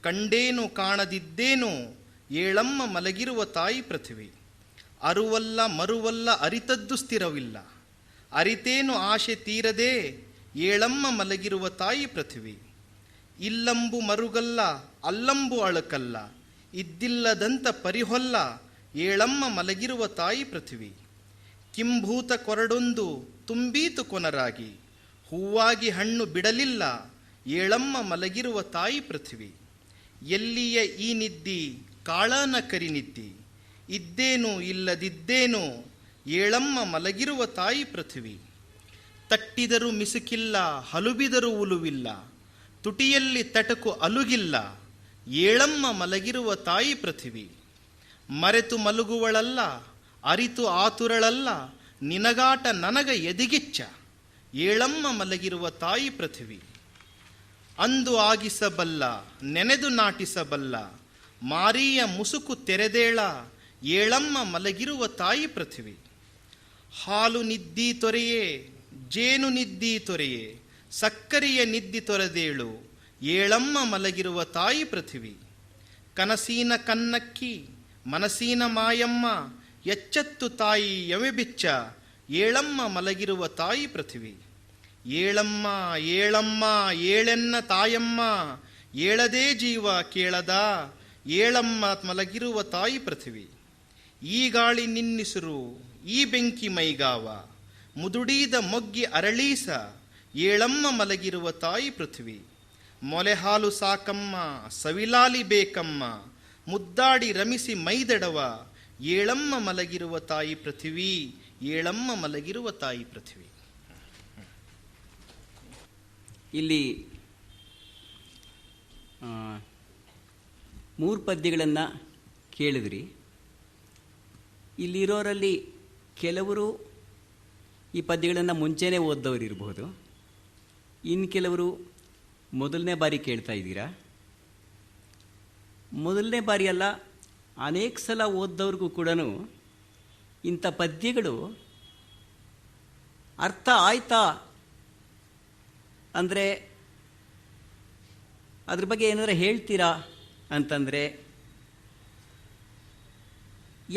ಕಂಡೇನು ಕಾಣದಿದ್ದೇನು ಏಳಮ್ಮ ಮಲಗಿರುವ ತಾಯಿ ಪೃಥ್ವಿ. ಅರುವಲ್ಲ ಮರುವಲ್ಲ ಅರಿತದ್ದು ಸ್ಥಿರವಿಲ್ಲ, ಅರಿತೇನು ಆಶೆ ತೀರದೆ ಏಳಮ್ಮ ಮಲಗಿರುವ ತಾಯಿ ಪೃಥ್ವಿ. ಇಲ್ಲಂಬು ಮರುಗಲ್ಲ ಅಲ್ಲಂಬು ಅಳಕಲ್ಲ, ಇದ್ದಿಲ್ಲದಂತ ಪರಿಹೊಲ್ಲ ಏಳಮ್ಮ ಮಲಗಿರುವ ತಾಯಿ ಪೃಥ್ವಿ. ಕಿಂಭೂತ ಕೊರಡೊಂದು ತುಂಬೀತು ಕೊನರಾಗಿ, ಹೂವಾಗಿ ಹಣ್ಣು ಬಿಡಲಿಲ್ಲ ಏಳಮ್ಮ ಮಲಗಿರುವ ತಾಯಿ ಪೃಥ್ವಿ. ಎಲ್ಲಿಯ ಈ ನಿದ್ದಿ ಕಾಳನ ಕರಿನಿದ್ದಿ, ಇದ್ದೇನು ಇಲ್ಲದಿದ್ದೇನು ಏಳಮ್ಮ ಮಲಗಿರುವ ತಾಯಿ ಪೃಥ್ವಿ. ತಟ್ಟಿದರೂ ಮಿಸುಕಿಲ್ಲ ಹಲುಬಿದರೂ ಉಲುವಿಲ್ಲ, ತುಟಿಯಲ್ಲಿ ತಟಕು ಅಲುಗಿಲ್ಲ ಏಳಮ್ಮ ಮಲಗಿರುವ ತಾಯಿ ಪೃಥ್ವಿ. ಮರೆತು ಮಲಗುವಳಲ್ಲ, ಅರಿತು ಆತುರಳಲ್ಲ, ನಿನಗಾಟ ನನಗ ಎದಿಗಿಚ್ಚ, ಏಳಮ್ಮ ಮಲಗಿರುವ ತಾಯಿ ಪೃಥ್ವಿ. ಅಂದು ಆಗಿಸಬಲ್ಲ, ನೆನೆದು ನಾಟಿಸಬಲ್ಲ, ಮಾರಿಯ ಮುಸುಕು ತೆರೆದೇಳ, ಏಳಮ್ಮ ಮಲಗಿರುವ ತಾಯಿ ಪೃಥ್ವಿ. ಹಾಲು ನಿದ್ದಿ ತೊರೆಯೇ, ಜೇನು ನಿದ್ದಿ ತೊರೆಯೇ, ಸಕ್ಕರೆಯ ನಿದ್ದಿ ತೊರೆದೇಳು, ಏಳಮ್ಮ ಮಲಗಿರುವ ತಾಯಿ ಪೃಥ್ವಿ. ಕನಸಿನ ಕನ್ನಕ್ಕಿ, ಮನಸ್ಸಿನ ಮಾಯಮ್ಮ, ಎಚ್ಚತ್ತು ತಾಯಿ ಯವೆಬಿಚ್ಚ, ಏಳಮ್ಮ ಮಲಗಿರುವ ತಾಯಿ ಪೃಥ್ವಿ. ಏಳಮ್ಮ ಏಳಮ್ಮ ಏಳೆನ್ನ ತಾಯಮ್ಮ, ಏಳದೇ ಜೀವ ಕೇಳದ, ಏಳಮ್ಮ ಮಲಗಿರುವ ತಾಯಿ ಪೃಥ್ವಿ. ಈ ಗಾಳಿ ನಿನ್ನಿಸುರು, ಈ ಬೆಂಕಿ ಮೈಗಾವ, ಮುದುಡೀದ ಮೊಗ್ಗಿ ಅರಳೀಸ, ಏಳಮ್ಮ ಮಲಗಿರುವ ತಾಯಿ ಪೃಥ್ವಿ. ಮೊಲೆ ಹಾಲು ಸಾಕಮ್ಮ, ಸವಿಲಾಲಿ ಬೇಕಮ್ಮ, ಮುದ್ದಾಡಿ ರಮಿಸಿ ಮೈದಡವ, ಏಳಮ್ಮ ಮಲಗಿರುವ ತಾಯಿ ಪೃಥ್ವಿ, ಏಳಮ್ಮ ಮಲಗಿರುವ ತಾಯಿ ಪೃಥ್ವಿ. ಇಲ್ಲಿ 3 ಪದ್ಯಗಳನ್ನು ಕೇಳಿದ್ರಿ. ಇಲ್ಲಿರೋರಲ್ಲಿ ಕೆಲವರು ಈ ಪದ್ಯಗಳನ್ನು ಮುಂಚೆನೇ ಓದ್ದವ್ರು ಇರಬಹುದು, ಇನ್ನು ಕೆಲವರು ಮೊದಲನೇ ಬಾರಿ ಕೇಳ್ತಾ ಇದ್ದೀರಾ. ಮೊದಲನೇ ಬಾರಿ ಅಲ್ಲ, ಅನೇಕ ಸಲ ಓದ್ದವ್ರಿಗೂ ಕೂಡ ಇಂಥ ಪದ್ಯಗಳು ಅರ್ಥ ಆಯ್ತಾ ಅಂದರೆ ಅದ್ರ ಬಗ್ಗೆ ಏನಾದರೂ ಹೇಳ್ತೀರಾ ಅಂತಂದರೆ,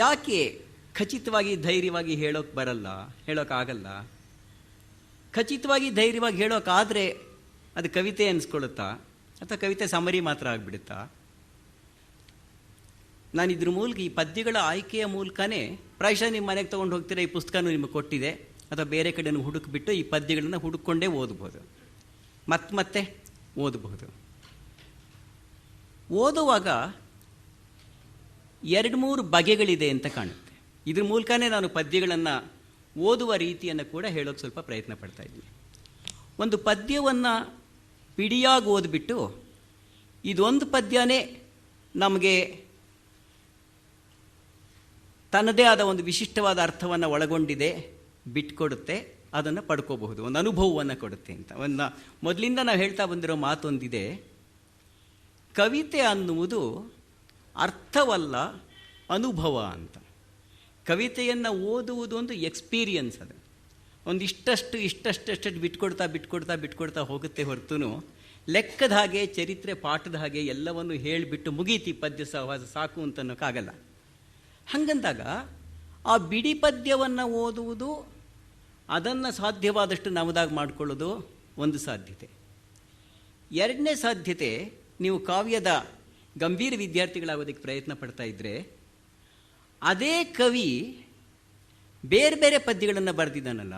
ಯಾಕೆ ಖಚಿತವಾಗಿ ಧೈರ್ಯವಾಗಿ ಹೇಳೋಕ್ಕಾಗಲ್ಲ? ಖಚಿತವಾಗಿ ಧೈರ್ಯವಾಗಿ ಹೇಳೋಕ್ಕಾದರೆ ಅದು ಕವಿತೆ ಅನಿಸ್ಕೊಳ್ಳುತ್ತಾ ಅಥವಾ ಕವಿತೆ ಸಮರಿ ಮಾತ್ರ ಆಗಿಬಿಡುತ್ತಾ? ನಾನು ಇದ್ರ ಮೂಲಕ, ಈ ಪದ್ಯಗಳ ಆಯ್ಕೆಯ ಮೂಲಕನೇ ಪ್ರಾಯಶಃ ನಿಮ್ಮ ಮನೆಗೆ ತೊಗೊಂಡು ಹೋಗ್ತೀರಾ, ಈ ಪುಸ್ತಕನೂ ನಿಮಗೆ ಕೊಟ್ಟಿದೆ, ಅಥವಾ ಬೇರೆ ಕಡೆನೂ ಹುಡುಕಿಬಿಟ್ಟು ಈ ಪದ್ಯಗಳನ್ನು ಹುಡುಕೊಂಡೇ ಓದ್ಬೋದು, ಮತ್ತೆ ಓದಬಹುದು. ಓದುವಾಗ 2-3 ಬಗೆಗಳಿದೆ ಅಂತ ಕಾಣುತ್ತೆ. ಇದ್ರ ಮೂಲಕನೇ ನಾನು ಪದ್ಯಗಳನ್ನು ಓದುವ ರೀತಿಯನ್ನು ಕೂಡ ಹೇಳೋಕ್ಕೆ ಸ್ವಲ್ಪ ಪ್ರಯತ್ನ ಪಡ್ತಾ ಇದ್ದೀನಿ. ಒಂದು ಪದ್ಯವನ್ನು ಪಿಡಿಯಾಗಿ ಓದ್ಬಿಟ್ಟು ಇದೊಂದು ಪದ್ಯನೇ ನಮಗೆ ತನ್ನದೇ ಆದ ಒಂದು ವಿಶಿಷ್ಟವಾದ ಅರ್ಥವನ್ನು ಒಳಗೊಂಡಿದೆ, ಬಿಟ್ಕೊಡುತ್ತೆ, ಅದನ್ನು ಪಡ್ಕೋಬಹುದು, ಒಂದು ಅನುಭವವನ್ನು ಕೊಡುತ್ತೆ ಅಂತ. ಮೊದಲಿಂದ ನಾವು ಹೇಳ್ತಾ ಬಂದಿರೋ ಮಾತೊಂದಿದೆ, ಕವಿತೆ ಅನ್ನುವುದು ಅರ್ಥವಲ್ಲ, ಅನುಭವ ಅಂತ. ಕವಿತೆಯನ್ನು ಓದುವುದು ಒಂದು ಎಕ್ಸ್ಪೀರಿಯನ್ಸ್. ಅದು ಒಂದು ಇಷ್ಟಷ್ಟು ಬಿಟ್ಕೊಡ್ತಾ ಹೋಗುತ್ತೆ ಹೊರತು ಲೆಕ್ಕದ ಹಾಗೆ, ಚರಿತ್ರೆ ಪಾಠದ ಹಾಗೆ ಎಲ್ಲವನ್ನು ಹೇಳಿಬಿಟ್ಟು ಮುಗೀತಿ ಪದ್ಯ ಸಹವಾಸ ಸಾಕು ಅಂತ ಅನ್ನೋಕ್ಕಾಗಲ್ಲ. ಹಾಗಂದಾಗ ಆ ಬಿಡಿ ಪದ್ಯವನ್ನು ಓದುವುದು, ಅದನ್ನು ಸಾಧ್ಯವಾದಷ್ಟು ನಮ್ಮದಾಗಿ ಮಾಡಿಕೊಳ್ಳೋದು ಒಂದು ಸಾಧ್ಯತೆ. ಎರಡನೇ ಸಾಧ್ಯತೆ, ನೀವು ಕಾವ್ಯದ ಗಂಭೀರ ವಿದ್ಯಾರ್ಥಿಗಳಾಗೋದಕ್ಕೆ ಪ್ರಯತ್ನ ಪಡ್ತಾ ಇದ್ದರೆ, ಅದೇ ಕವಿ ಬೇರೆ ಬೇರೆ ಪದ್ಯಗಳನ್ನು ಬರೆದಿದ್ದಾನಲ್ಲ,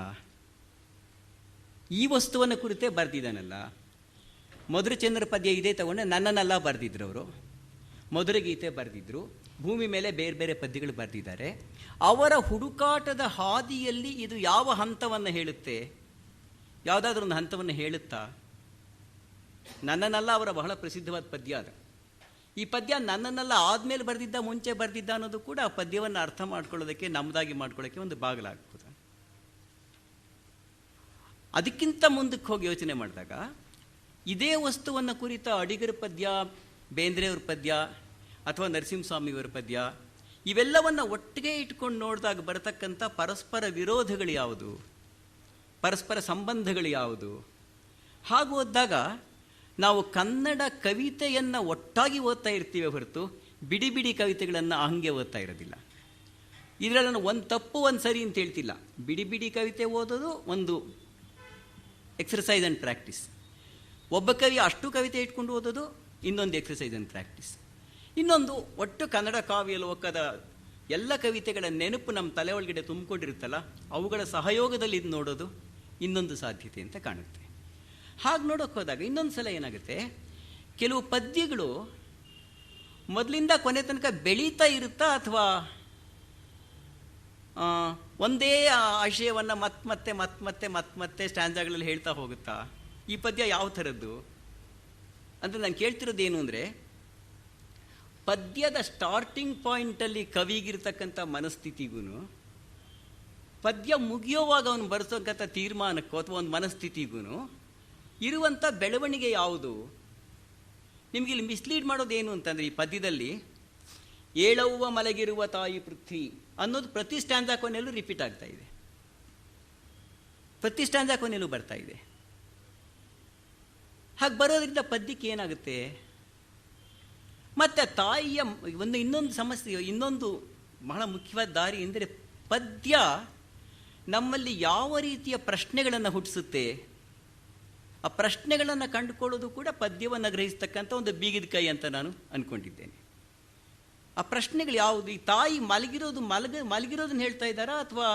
ಈ ವಸ್ತುವನ್ನು ಕುರಿತೇ ಬರೆದಿದ್ದಾನಲ್ಲ. ಮಧುರಚಂದ್ರ ಪದ್ಯ ಇದೇ ತಗೊಂಡೆ, ನನ್ನನ್ನೆಲ್ಲ ಬರೆದಿದ್ರು ಅವರು, ಮಧುರಗೀತೆ ಬರೆದಿದ್ರು, ಭೂಮಿ ಮೇಲೆ ಬೇರೆ ಬೇರೆ ಪದ್ಯಗಳು ಬರೆದಿದ್ದಾರೆ. ಅವರ ಹುಡುಕಾಟದ ಹಾದಿಯಲ್ಲಿ ಇದು ಯಾವ ಹಂತವನ್ನು ಹೇಳುತ್ತೆ? ಯಾವುದಾದ್ರೂ ಒಂದು ಹಂತವನ್ನು ಹೇಳುತ್ತಾ? ನನ್ನನ್ನೆಲ್ಲ ಅವರ ಬಹಳ ಪ್ರಸಿದ್ಧವಾದ ಪದ್ಯ ಅದು. ಈ ಪದ್ಯ ನನ್ನನ್ನೆಲ್ಲ ಆದಮೇಲೆ ಬರೆದಿದ್ದ, ಮುಂಚೆ ಬರೆದಿದ್ದ ಅನ್ನೋದು ಕೂಡ ಆ ಪದ್ಯವನ್ನು ಅರ್ಥ ಮಾಡ್ಕೊಳ್ಳೋದಕ್ಕೆ, ನಮ್ಮದಾಗಿ ಮಾಡ್ಕೊಳ್ಳೋಕ್ಕೆ ಒಂದು ಬಾಗಿಲಾಗ್ತದೆ. ಅದಕ್ಕಿಂತ ಮುಂದಕ್ಕೆ ಹೋಗಿ ಯೋಚನೆ ಮಾಡಿದಾಗ, ಇದೇ ವಸ್ತುವನ್ನು ಕುರಿತ ಅಡಿಗರ ಪದ್ಯ, ಬೇಂದ್ರೆಯವ್ರ ಪದ್ಯ ಅಥವಾ ನರಸಿಂಹಸ್ವಾಮಿಯವರ ಪದ್ಯ, ಇವೆಲ್ಲವನ್ನು ಒಟ್ಟಿಗೆ ಇಟ್ಕೊಂಡು ನೋಡಿದಾಗ ಬರತಕ್ಕಂಥ ಪರಸ್ಪರ ವಿರೋಧಗಳು ಯಾವುದು, ಪರಸ್ಪರ ಸಂಬಂಧಗಳು ಯಾವುದು? ಹಾಗೂ ಓದಿದಾಗ ನಾವು ಕನ್ನಡ ಕವಿತೆಯನ್ನು ಒಟ್ಟಾಗಿ ಓದ್ತಾ ಇರ್ತೀವಿ ಹೊರತು ಬಿಡಿ ಬಿಡಿ ಕವಿತೆಗಳನ್ನು ಹಂಗೆ ಓದ್ತಾ ಇರೋದಿಲ್ಲ. ಇದರಲ್ಲಿ ನಾನು ಒಂದು ತಪ್ಪು ಒಂದು ಸರಿ ಅಂತ ಹೇಳ್ತಿಲ್ಲ. ಬಿಡಿ ಬಿಡಿ ಕವಿತೆ ಓದೋದು ಒಂದು ಎಕ್ಸರ್ಸೈಸ್ ಆ್ಯಂಡ್ ಪ್ರಾಕ್ಟೀಸ್. ಒಬ್ಬ ಕವಿ ಅಷ್ಟು ಕವಿತೆ ಇಟ್ಕೊಂಡು ಓದೋದು ಇನ್ನೊಂದು ಎಕ್ಸರ್ಸೈಸ್ ಆ್ಯಂಡ್ ಪ್ರಾಕ್ಟೀಸ್. ಇನ್ನೊಂದು, ಒಟ್ಟು ಕನ್ನಡ ಕಾವ್ಯ ಲೋಕದ ಎಲ್ಲ ಕವಿತೆಗಳ ನೆನಪು ನಮ್ಮ ತಲೆ ಒಳಗಡೆ ತುಂಬಿಕೊಂಡಿರುತ್ತಲ್ಲ, ಅವುಗಳ ಸಹಯೋಗದಲ್ಲಿ ಇದು ನೋಡೋದು ಇನ್ನೊಂದು ಸಾಧ್ಯತೆ ಅಂತ ಕಾಣುತ್ತೆ. ಹಾಗೆ ನೋಡೋಕೆ ಹೋದಾಗ ಇನ್ನೊಂದು ಸಲ ಏನಾಗುತ್ತೆ, ಕೆಲವು ಪದ್ಯಗಳು ಮೊದಲಿಂದ ಕೊನೆ ತನಕ ಬೆಳೀತಾ ಇರುತ್ತಾ ಅಥವಾ ಒಂದೇ ಆಶಯವನ್ನು ಮತ್ತೆ ಸ್ಟ್ಯಾನ್ಜಾಗಳಲ್ಲಿ ಹೇಳ್ತಾ ಹೋಗುತ್ತಾ? ಈ ಪದ್ಯ ಯಾವ ಥರದ್ದು ಅಂತ ನಾನು ಕೇಳ್ತಿರೋದೇನು ಅಂದರೆ, ಪದ್ಯದ ಸ್ಟಾರ್ಟಿಂಗ್ ಪಾಯಿಂಟಲ್ಲಿ ಕವಿಗಿರ್ತಕ್ಕಂಥ ಮನಸ್ಥಿತಿಗೂ ಪದ್ಯ ಮುಗಿಯೋವಾಗ ಅವನು ಬರೆಸೋಕ್ಕಂಥ ತೀರ್ಮಾನಕ್ಕೂ ಅಥವಾ ಒಂದು ಮನಸ್ಥಿತಿಗೂ ಇರುವಂಥ ಬೆಳವಣಿಗೆ ಯಾವುದು? ನಿಮಗೆ ಇಲ್ಲಿ ಮಿಸ್ಲೀಡ್ ಮಾಡೋದೇನು ಅಂತಂದರೆ, ಈ ಪದ್ಯದಲ್ಲಿ ಏಳವ್ವ ಮಲಗಿರುವ ತಾಯಿ ಪೃಥ್ವಿ ಅನ್ನೋದು ಪ್ರತಿ ಸ್ಟ್ಯಾಂಜಾ ಕೊನೆಯಲ್ಲೂ ರಿಪೀಟ್ ಆಗ್ತಾ ಇದೆ, ಪ್ರತಿ ಸ್ಟ್ಯಾಂಜಾ ಕೊನೆಯಲ್ಲೂ ಬರ್ತಾ ಇದೆ. ಹಾಗೆ ಬರೋದ್ರಿಂದ ಪದ್ಯಕ್ಕೆ ಏನಾಗುತ್ತೆ? ಮತ್ತು ತಾಯಿಯ ಇನ್ನೊಂದು ಸಮಸ್ಯೆ, ಇನ್ನೊಂದು ಬಹಳ ಮುಖ್ಯವಾದ ದಾರಿ ಎಂದರೆ, ಪದ್ಯ ನಮ್ಮಲ್ಲಿ ಯಾವ ರೀತಿಯ ಪ್ರಶ್ನೆಗಳನ್ನು ಹುಟ್ಟಿಸುತ್ತೆ, ಆ ಪ್ರಶ್ನೆಗಳನ್ನು ಕಂಡುಕೊಳ್ಳೋದು ಕೂಡ ಪದ್ಯವನ್ನು ಗ್ರಹಿಸ್ತಕ್ಕಂಥ ಒಂದು ಬೀಗದ ಕೈ ಅಂತ ನಾನು ಅಂದ್ಕೊಂಡಿದ್ದೇನೆ. ಆ ಪ್ರಶ್ನೆಗಳು ಯಾವುದು? ಈ ತಾಯಿ ಮಲಗಿರೋದನ್ನ ಹೇಳ್ತಾ ಇದ್ದಾರಾ ಅಥವಾ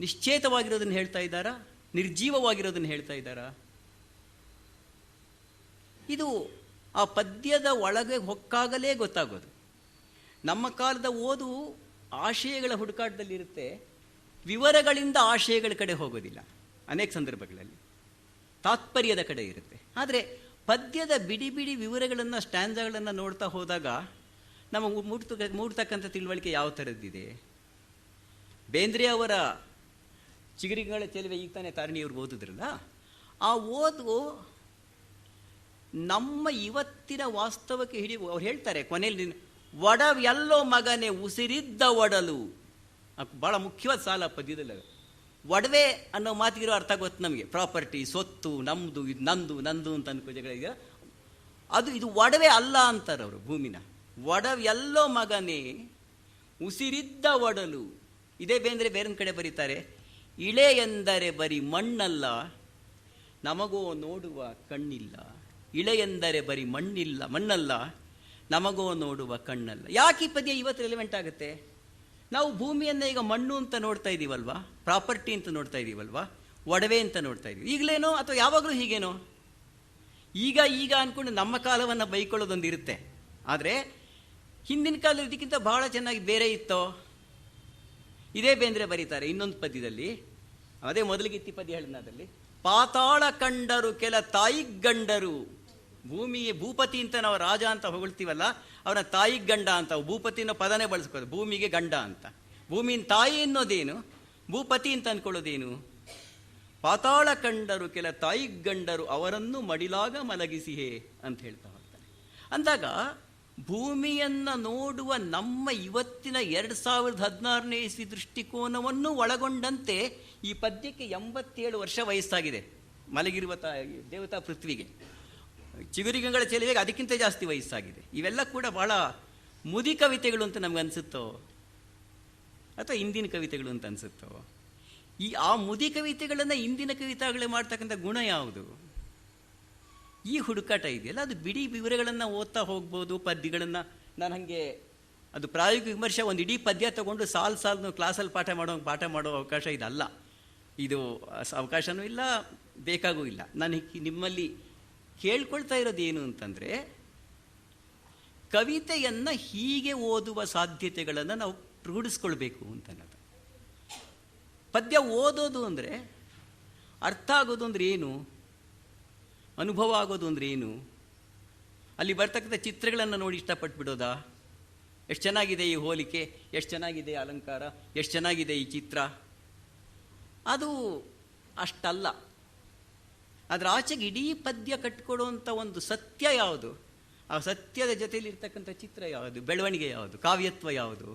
ನಿಶ್ಚೇತವಾಗಿರೋದನ್ನು ಹೇಳ್ತಾ ಇದ್ದಾರಾ, ನಿರ್ಜೀವವಾಗಿರೋದನ್ನು ಹೇಳ್ತಾ ಇದ್ದಾರಾ? ಇದು ಆ ಪದ್ಯದ ಒಳಗೆ ಹೊಕ್ಕಾಗಲೇ ಗೊತ್ತಾಗೋದು. ನಮ್ಮ ಕಾಲದ ಓದು ಆಶಯಗಳ ಹುಡುಕಾಟದಲ್ಲಿರುತ್ತೆ, ವಿವರಗಳಿಂದ ಆಶಯಗಳ ಕಡೆ ಹೋಗೋದಿಲ್ಲ. ಅನೇಕ ಸಂದರ್ಭಗಳಲ್ಲಿ ತಾತ್ಪರ್ಯದ ಕಡೆ ಇರುತ್ತೆ. ಆದರೆ ಪದ್ಯದ ಬಿಡಿ ಬಿಡಿ ವಿವರಗಳನ್ನು, ಸ್ಟ್ಯಾಂಜಾಗಳನ್ನು ನೋಡ್ತಾ ಹೋದಾಗ ನಮಗೆ ಮೂಡ್ತಕ್ಕಂಥ ತಿಳುವಳಿಕೆ ಯಾವ ಥರದ್ದಿದೆ? ಬೇಂದ್ರೆ ಅವರ ಚಿಗುರಿಗಳ ಚೆಲುವೆ ಈಗ ತಾನೇ ತಾರಿಣಿಯವ್ರು ಓದಿದ್ರಲ್ಲ, ಆ ಓದು ನಮ್ಮ ಇವತ್ತಿನ ವಾಸ್ತವಕ್ಕೆ ಅವ್ರು ಹೇಳ್ತಾರೆ ಕೊನೆಯಲ್ಲಿ, ಒಡವೆಲ್ಲೋ ಮಗನೇ ಉಸಿರಿದ್ದ ಒಡಲು. ಭಾಳ ಮುಖ್ಯವಾದ ಸಾಲ ಪದ್ಯದಲ್ಲಿ. ಒಡವೆ ಅನ್ನೋ ಮಾತಿಗಿರೋ ಅರ್ಥ ಗೊತ್ತು ನಮಗೆ, ಪ್ರಾಪರ್ಟಿ, ಸ್ವತ್ತು, ನಮ್ಮದು, ಇದು ನಂದು ನಂದು ಅಂತ ಅನ್ಕೋಜಗಳಿಗೆ. ಇದು ಒಡವೆ ಅಲ್ಲ ಅಂತಾರೆ ಅವರು ಭೂಮಿನ. ಒಡವೆಲ್ಲೋ ಮಗನೇ ಉಸಿರಿದ್ದ ಒಡಲು. ಇದೇ ಬೇರೊಂದು ಕಡೆ ಬರೀತಾರೆ, ಇಳೆ ಎಂದರೆ ಬರೀ ಮಣ್ಣಲ್ಲ, ನಮಗೋ ನೋಡುವ ಕಣ್ಣಿಲ್ಲ. ಇಳೆ ಎಂದರೆ ಬರೀ ಮಣ್ಣಲ್ಲ, ನಮಗೋ ನೋಡುವ ಕಣ್ಣಲ್ಲ. ಯಾಕೆ ಈ ಪದ್ಯ ಇವತ್ತು ರೆಲೆವೆಂಟ್ ಆಗುತ್ತೆ? ನಾವು ಭೂಮಿಯನ್ನು ಈಗ ಮಣ್ಣು ಅಂತ ನೋಡ್ತಾ ಇದ್ದೀವಲ್ವಾ, ಪ್ರಾಪರ್ಟಿ ಅಂತ ನೋಡ್ತಾ ಇದ್ದೀವಲ್ವಾ, ಒಡವೆ ಅಂತ ನೋಡ್ತಾ ಇದ್ದೀವಿ. ಈಗಲೇನೋ ಅಥವಾ ಯಾವಾಗಲೂ ಹೀಗೇನೋ? ಈಗ ಅಂದ್ಕೊಂಡು ನಮ್ಮ ಕಾಲವನ್ನು ಬೈಕೊಳ್ಳೋದೊಂದು ಇರುತ್ತೆ. ಆದರೆ ಹಿಂದಿನ ಕಾಲದಲ್ಲಿ ಇದಕ್ಕಿಂತ ಬಹಳ ಚೆನ್ನಾಗಿ ಬೇರೆ ಇತ್ತೋ? ಇದೇ ಬೇಂದ್ರೆ ಬರೀತಾರೆ ಇನ್ನೊಂದು ಪದ್ಯದಲ್ಲಿ, ಅದೇ ಮೊದಲಿಗಿತ್ತಿ ಪದ್ಯ ಹೇಳಿದ್ರಲ್ಲಿ, ಪಾತಾಳ ಕಂಡರು ಕೆಲ ತಾಯಿಗಂಡರು. ಭೂಮಿಗೆ ಭೂಪತಿ ಅಂತ ನಾವು ರಾಜ ಅಂತ ಹೊಗಳ್ತೀವಲ್ಲ, ಅವನ ತಾಯಿಗೆ ಗಂಡ ಅಂತ, ಭೂಪತಿನ ಪದನೇ ಬಳಸ್ಕೋದು, ಭೂಮಿಗೆ ಗಂಡ ಅಂತ. ಭೂಮಿನ ತಾಯಿ ಅನ್ನೋದೇನು, ಭೂಪತಿ ಅಂತ ಅಂದ್ಕೊಳ್ಳೋದೇನು? ಪಾತಾಳ ಕಂಡರು ಕೆಲ ತಾಯಿಗಂಡರು ಅವರನ್ನು ಮಡಿಲಾಗ ಮಲಗಿಸಿಹೇ ಅಂತ ಹೇಳ್ತಾ ಹೋಗ್ತಾನೆ. ಅಂದಾಗ ಭೂಮಿಯನ್ನು ನೋಡುವ ನಮ್ಮ ಇವತ್ತಿನ 2016ನೇ ಇಸ್ವಿ ದೃಷ್ಟಿಕೋನವನ್ನು ಒಳಗೊಂಡಂತೆ ಈ ಪದ್ಯಕ್ಕೆ 87 ವರ್ಷ ವಯಸ್ಸಾಗಿದೆ. ಮಲಗಿರುವ ದೇವತಾ ಪೃಥ್ವಿಗೆ, ಚಿಗುರಿಗಳ ಚೆಲುವೆಗೆ ಅದಕ್ಕಿಂತ ಜಾಸ್ತಿ ವಯಸ್ಸಾಗಿದೆ. ಇವೆಲ್ಲ ಕೂಡ ಬಹಳ ಮುದಿ ಕವಿತೆಗಳು ಅಂತ ನಮ್ಗೆ ಅನಿಸುತ್ತೋ ಅಥವಾ ಇಂದಿನ ಕವಿತೆಗಳು ಅಂತ ಅನಿಸುತ್ತೋ? ಆ ಮುದಿ ಕವಿತೆಗಳನ್ನು ಇಂದಿನ ಕವಿತೆಗಳೇ ಮಾಡ್ತಕ್ಕಂಥ ಗುಣ ಯಾವುದು? ಈ ಹುಡುಕಾಟ ಇದೆಯಲ್ಲ, ಅದು ಬಿಡಿ ವಿವರಗಳನ್ನು ಓದ್ತಾ ಹೋಗ್ಬೋದು. ಪದ್ಯಗಳನ್ನು ನಾನು ಹಾಗೆ ಅದು ಪ್ರಾಯೋಗಿಕ ವಿಮರ್ಶೆ ಒಂದು ಇಡೀ ಪದ್ಯ ತಗೊಂಡು ಸಾಲು ಕ್ಲಾಸಲ್ಲಿ ಪಾಠ ಮಾಡೋ ಅವಕಾಶ ಇದಲ್ಲ. ಇದು ಅವಕಾಶನೂ ಇಲ್ಲ, ಬೇಕಾಗೂ ಇಲ್ಲ. ನಾನು ನಿಮ್ಮಲ್ಲಿ ಕೇಳ್ಕೊಳ್ತಾ ಇರೋದು ಏನು ಅಂತಂದರೆ, ಕವಿತೆಯನ್ನು ಹೀಗೆ ಓದುವ ಸಾಧ್ಯತೆಗಳನ್ನು ನಾವು ರೂಢಿಸ್ಕೊಳ್ಬೇಕು ಅಂತ ಅನ್ನೋದು. ಪದ್ಯ ಓದೋದು ಅಂದರೆ, ಅರ್ಥ ಆಗೋದು ಅಂದರೆ ಏನು, ಅನುಭವ ಆಗೋದು ಅಂದರೆ ಏನು, ಅಲ್ಲಿ ಬರ್ತಕ್ಕಂಥ ಚಿತ್ರಗಳನ್ನು ನೋಡಿ ಇಷ್ಟಪಟ್ಬಿಡೋದಾ? ಎಷ್ಟು ಚೆನ್ನಾಗಿದೆ ಈ ಹೋಲಿಕೆ, ಎಷ್ಟು ಚೆನ್ನಾಗಿದೆ ಅಲಂಕಾರ, ಎಷ್ಟು ಚೆನ್ನಾಗಿದೆ ಈ ಚಿತ್ರ, ಅದು ಅಷ್ಟಲ್ಲ. ಅದರ ಆಚೆಗೆ ಇಡೀ ಪದ್ಯ ಕಟ್ಕೊಡುವಂಥ ಒಂದು ಸತ್ಯ ಯಾವುದು, ಆ ಸತ್ಯದ ಜೊತೆಯಲ್ಲಿ ಇರ್ತಕ್ಕಂಥ ಚಿತ್ರ ಯಾವುದು, ಬೆಳವಣಿಗೆ ಯಾವುದು, ಕಾವ್ಯತ್ವ ಯಾವುದು?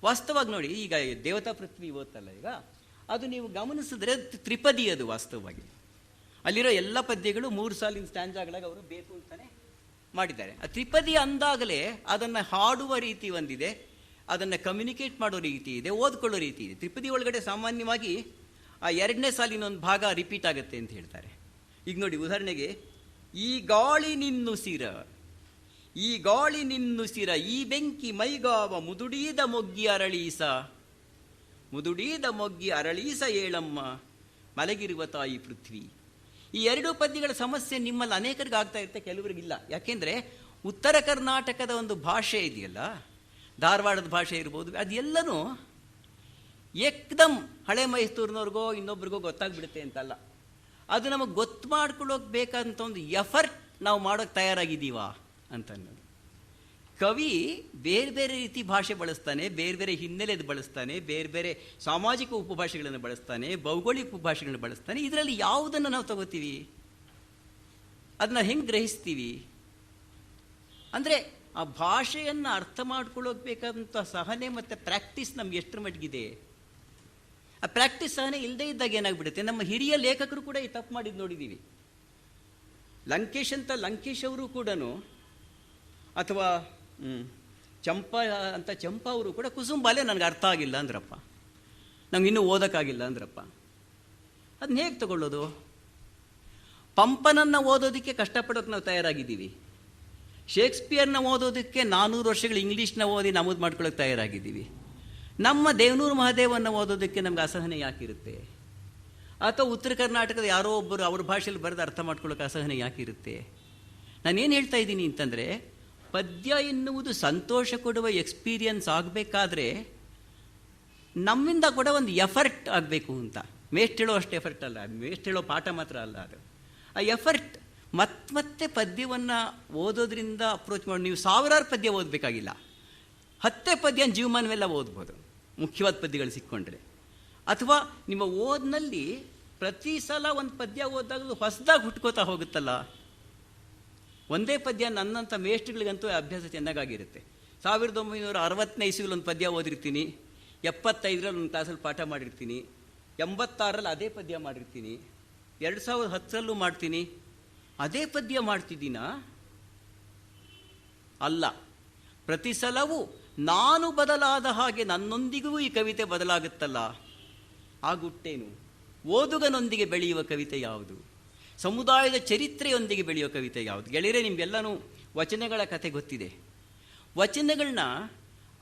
ವಾಸ್ತವವಾಗಿ ನೋಡಿ, ಈಗ ದೇವತಾ ಪೃಥ್ವಿ ಓದ್ತಲ್ಲ, ಈಗ ಅದು ನೀವು ಗಮನಿಸಿದ್ರೆ ತ್ರಿಪದಿ ಅದು ವಾಸ್ತವವಾಗಿ. ಅಲ್ಲಿರೋ ಎಲ್ಲ ಪದ್ಯಗಳು 3 ಸಾಲಿನ ಸ್ಟ್ಯಾಂಜಾಗಳಾಗಿ ಅವರು ಬೇಕು ಅಂತಾನೆ ಮಾಡಿದ್ದಾರೆ. ಆ ತ್ರಿಪದಿ ಅಂದಾಗಲೇ ಅದನ್ನು ಹಾಡುವ ರೀತಿ ಒಂದಿದೆ, ಅದನ್ನು ಕಮ್ಯುನಿಕೇಟ್ ಮಾಡೋ ರೀತಿ ಇದೆ, ಓದ್ಕೊಳ್ಳೋ ರೀತಿ ಇದೆ. ತ್ರಿಪದಿ ಒಳಗಡೆ ಸಾಮಾನ್ಯವಾಗಿ ಆ 2ನೇ ಸಾಲಿನ ಒಂದು ಭಾಗ ರಿಪೀಟ್ ಆಗುತ್ತೆ ಅಂತ ಹೇಳ್ತಾರೆ. ಈಗ ನೋಡಿ, ಉದಾಹರಣೆಗೆ, ಈ ಗಾಳಿ ನಿನ್ನುಸಿರ, ಈ ಗಾಳಿ ನಿನ್ನುಸಿರ, ಈ ಬೆಂಕಿ ಮೈಗಾವ ಮುದುಡೀದ ಮೊಗ್ಗಿ ಅರಳೀಸ, ಮುದುಡೀದ ಮೊಗ್ಗಿ ಅರಳೀಸ ಏಳಮ್ಮ ಮಲಗಿರುವ ತಾಯಿ ಪೃಥ್ವಿ. ಈ 2 ಪದ್ಯಗಳ ಸಮಸ್ಯೆ ನಿಮ್ಮಲ್ಲಿ ಅನೇಕರಿಗೆ ಆಗ್ತಾ ಇರುತ್ತೆ, ಕೆಲವರಿಗಿಲ್ಲ. ಯಾಕೆಂದರೆ ಉತ್ತರ ಕರ್ನಾಟಕದ ಒಂದು ಭಾಷೆ ಇದೆಯಲ್ಲ, ಧಾರವಾಡದ ಭಾಷೆ ಇರ್ಬೋದು, ಅದೆಲ್ಲನೂ ಏಕ್ದಮ್ ಹಳೆ ಮೈಸೂರಿನವ್ರಿಗೋ ಇನ್ನೊಬ್ರಿಗೋ ಗೊತ್ತಾಗ್ಬಿಡುತ್ತೆ ಅಂತಲ್ಲ. ಅದು ನಮಗೆ ಗೊತ್ತು ಮಾಡ್ಕೊಳ್ಳೋಕೆ ಬೇಕಾದಂಥ ಒಂದು ಎಫರ್ಟ್ ನಾವು ಮಾಡೋಕ್ಕೆ ತಯಾರಾಗಿದ್ದೀವಾ ಅಂತ ಅನ್ನೋದು. ಕವಿ ಬೇರೆ ಬೇರೆ ರೀತಿ ಭಾಷೆ ಬಳಸ್ತಾನೆ, ಬೇರೆ ಬೇರೆ ಹಿನ್ನೆಲೆದು ಬಳಸ್ತಾನೆ, ಬೇರೆ ಬೇರೆ ಸಾಮಾಜಿಕ ಉಪಭಾಷೆಗಳನ್ನು ಬಳಸ್ತಾನೆ, ಭೌಗೋಳಿಕ ಉಪಭಾಷೆಗಳನ್ನು ಬಳಸ್ತಾನೆ. ಇದರಲ್ಲಿ ಯಾವುದನ್ನು ನಾವು ತಗೋತೀವಿ, ಅದನ್ನ ಹೆಂಗೆ ಗ್ರಹಿಸ್ತೀವಿ ಅಂದರೆ ಆ ಭಾಷೆಯನ್ನು ಅರ್ಥ ಮಾಡ್ಕೊಳ್ಳೋಕೆ ಬೇಕಾದಂಥ ಸಹನೆ ಮತ್ತು ಪ್ರಾಕ್ಟೀಸ್ ನಮ್ಗೆ ಎಷ್ಟರ ಮಟ್ಟಿಗಿದೆ. ಆ ಪ್ರಾಕ್ಟೀಸ್ ಸಹನೆ ಇಲ್ಲದೇ ಇದ್ದಾಗ ಏನಾಗ್ಬಿಡುತ್ತೆ, ನಮ್ಮ ಹಿರಿಯ ಲೇಖಕರು ಕೂಡ ಈ ತಪ್ಪು ಮಾಡಿದ್ದು ನೋಡಿದ್ದೀವಿ. ಲಂಕೇಶ್ ಅವರು ಕೂಡ, ಅಥವಾ ಚಂಪಾ ಅವರು ಕೂಡ ಕುಸುಂಬಾಲೆ ನನಗೆ ಅರ್ಥ ಆಗಿಲ್ಲ ಅಂದ್ರಪ್ಪ, ನಂಗೆ ಇನ್ನೂ ಓದೋಕ್ಕಾಗಿಲ್ಲ ಅಂದ್ರಪ್ಪ. ಅದನ್ನ ಹೇಗೆ ತಗೊಳ್ಳೋದು? ಪಂಪನನ್ನು ಓದೋದಕ್ಕೆ ಕಷ್ಟಪಡೋಕೆ ನಾವು ತಯಾರಾಗಿದ್ದೀವಿ, ಶೇಕ್ಸ್ಪಿಯರ್ನ ಓದೋದಕ್ಕೆ 400 ವರ್ಷಗಳು ಇಂಗ್ಲೀಷ್ನ ಓದಿ ನಮೂದು ಮಾಡ್ಕೊಳ್ಳೋಕೆ ತಯಾರಾಗಿದ್ದೀವಿ. ನಮ್ಮ ದೇವನೂರು ಮಹಾದೇವನ್ನ ಓದೋದಕ್ಕೆ ನಮ್ಗೆ ಅಸಹನೆ ಯಾಕಿರುತ್ತೆ? ಅಥವಾ ಉತ್ತರ ಕರ್ನಾಟಕದ ಯಾರೋ ಒಬ್ಬರು ಅವ್ರ ಭಾಷೆಯಲ್ಲಿ ಬರೆದು ಅರ್ಥ ಮಾಡ್ಕೊಳ್ಳೋಕೆ ಅಸಹನೆ ಯಾಕಿರುತ್ತೆ? ನಾನೇನು ಹೇಳ್ತಾ ಇದ್ದೀನಿ ಅಂತಂದರೆ, ಪದ್ಯ ಎನ್ನುವುದು ಸಂತೋಷ ಕೊಡುವ ಎಕ್ಸ್ಪೀರಿಯನ್ಸ್ ಆಗಬೇಕಾದ್ರೆ ನಮ್ಮಿಂದ ಕೂಡ ಒಂದು ಎಫರ್ಟ್ ಆಗಬೇಕು ಅಂತ. ಮೇಸ್ಟ್ ಹೇಳೋ ಅಷ್ಟು ಎಫರ್ಟ್ ಅಲ್ಲ, ಮೇಸ್ಟ್ ಹೇಳೋ ಪಾಠ ಮಾತ್ರ ಅಲ್ಲ ಅದು. ಆ ಎಫರ್ಟ್ ಮತ್ತೆ ಪದ್ಯವನ್ನು ಓದೋದ್ರಿಂದ ಅಪ್ರೋಚ್ ಮಾಡಿ ನೀವು 1000 ಪದ್ಯ ಓದಬೇಕಾಗಿಲ್ಲ, 10 ಪದ್ಯ ಜೀವಮಾನವೆಲ್ಲ ಓದ್ಬೋದು, ಮುಖ್ಯವಾದ ಪದ್ಯಗಳು ಸಿಕ್ಕೊಂಡ್ರೆ. ಅಥವಾ ನಿಮ್ಮ ಓದಿನಲ್ಲಿ ಪ್ರತಿ ಸಲ ಒಂದು ಪದ್ಯ ಓದಿದಾಗ ಹೊಸದಾಗಿ ಹುಟ್ಕೋತಾ ಹೋಗುತ್ತಲ್ಲ. ಒಂದೇ ಪದ್ಯ ನನ್ನಂಥ ಮೇಷ್ಟ್ಗಳಿಗಂತೂ ಅಭ್ಯಾಸ ಚೆನ್ನಾಗಿರುತ್ತೆ. 1960ನೇ ಇಸ್ವಿಲಿ ಒಂದು ಪದ್ಯ ಓದಿರ್ತೀನಿ, 75ರಲ್ಲಿ ಒಂದು ಕ್ಲಾಸಲ್ಲಿ ಪಾಠ ಮಾಡಿರ್ತೀನಿ, 86ರಲ್ಲಿ ಅದೇ ಪದ್ಯ ಮಾಡಿರ್ತೀನಿ, 2010ರಲ್ಲೂ ಮಾಡ್ತೀನಿ. ಅದೇ ಪದ್ಯ ಮಾಡ್ತಿದ್ದೀನಾ? ಅಲ್ಲ. ಪ್ರತಿ ಸಲವೂ ನಾನು ಬದಲಾದ ಹಾಗೆ ನನ್ನೊಂದಿಗೂ ಈ ಕವಿತೆ ಬದಲಾಗುತ್ತಲ್ಲ. ಆ ಗುಟ್ಟೇನು? ಓದುಗನೊಂದಿಗೆ ಬೆಳೆಯುವ ಕವಿತೆ ಯಾವುದು? ಸಮುದಾಯದ ಚರಿತ್ರೆಯೊಂದಿಗೆ ಬೆಳೆಯುವ ಕವಿತೆ ಯಾವುದು? ಗೆಳೆಯರೇ, ನಿಮಗೆಲ್ಲನೂ ವಚನಗಳ ಕಥೆ ಗೊತ್ತಿದೆ. ವಚನಗಳನ್ನ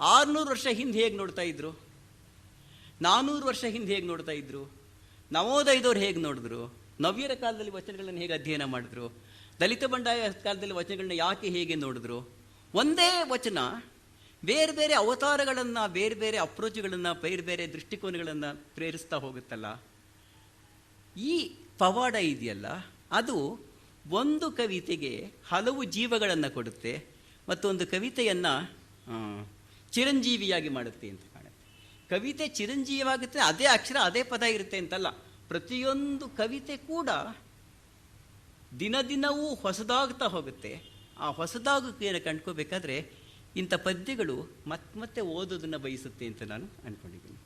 600 ವರ್ಷ ಹಿಂದೆ ಹೇಗೆ ನೋಡ್ತಾ ಇದ್ರು, 400 ವರ್ಷ ಹಿಂದೆ ಹೇಗೆ ನೋಡ್ತಾ ಇದ್ರು, ನವೋದಯದವ್ರು ಹೇಗೆ ನೋಡಿದ್ರು, ನವ್ಯರ ಕಾಲದಲ್ಲಿ ವಚನಗಳನ್ನು ಹೇಗೆ ಅಧ್ಯಯನ ಮಾಡಿದ್ರು, ದಲಿತ ಬಂಡಾಯ ಕಾಲದಲ್ಲಿ ವಚನಗಳನ್ನ ಯಾಕೆ ಹೇಗೆ ನೋಡಿದ್ರು. ಒಂದೇ ವಚನ ಬೇರೆ ಬೇರೆ ಅವತಾರಗಳನ್ನು, ಬೇರೆ ಬೇರೆ ಅಪ್ರೋಚುಗಳನ್ನು, ಬೇರೆ ಬೇರೆ ದೃಷ್ಟಿಕೋನಗಳನ್ನು ಪ್ರೇರಿಸ್ತಾ ಹೋಗುತ್ತಲ್ಲ. ಈ ಪವಾಡ ಇದೆಯಲ್ಲ, ಅದು ಒಂದು ಕವಿತೆಗೆ ಹಲವು ಜೀವಗಳನ್ನು ಕೊಡುತ್ತೆ ಮತ್ತು ಒಂದು ಕವಿತೆಯನ್ನು ಚಿರಂಜೀವಿಯಾಗಿ ಮಾಡುತ್ತೆ ಅಂತ ಕಾಣುತ್ತೆ. ಕವಿತೆ ಚಿರಂಜೀವಿಯಾಗುತ್ತೆ, ಅದೇ ಅಕ್ಷರ ಅದೇ ಪದ ಇರುತ್ತೆ ಅಂತಲ್ಲ. ಪ್ರತಿಯೊಂದು ಕವಿತೆ ಕೂಡ ದಿನದಿನವೂ ಹೊಸದಾಗ್ತಾ ಹೋಗುತ್ತೆ. ಆ ಹೊಸದಾಗೋಕ್ಕೆ ಕಂಡ್ಕೋಬೇಕಾದ್ರೆ ಇಂಥ ಪದ್ಯಗಳು ಮತ್ತೆ ಓದೋದನ್ನು ಬಯಸುತ್ತೆ ಅಂತ ನಾನು ಅಂದ್ಕೊಂಡಿದ್ದೀನಿ.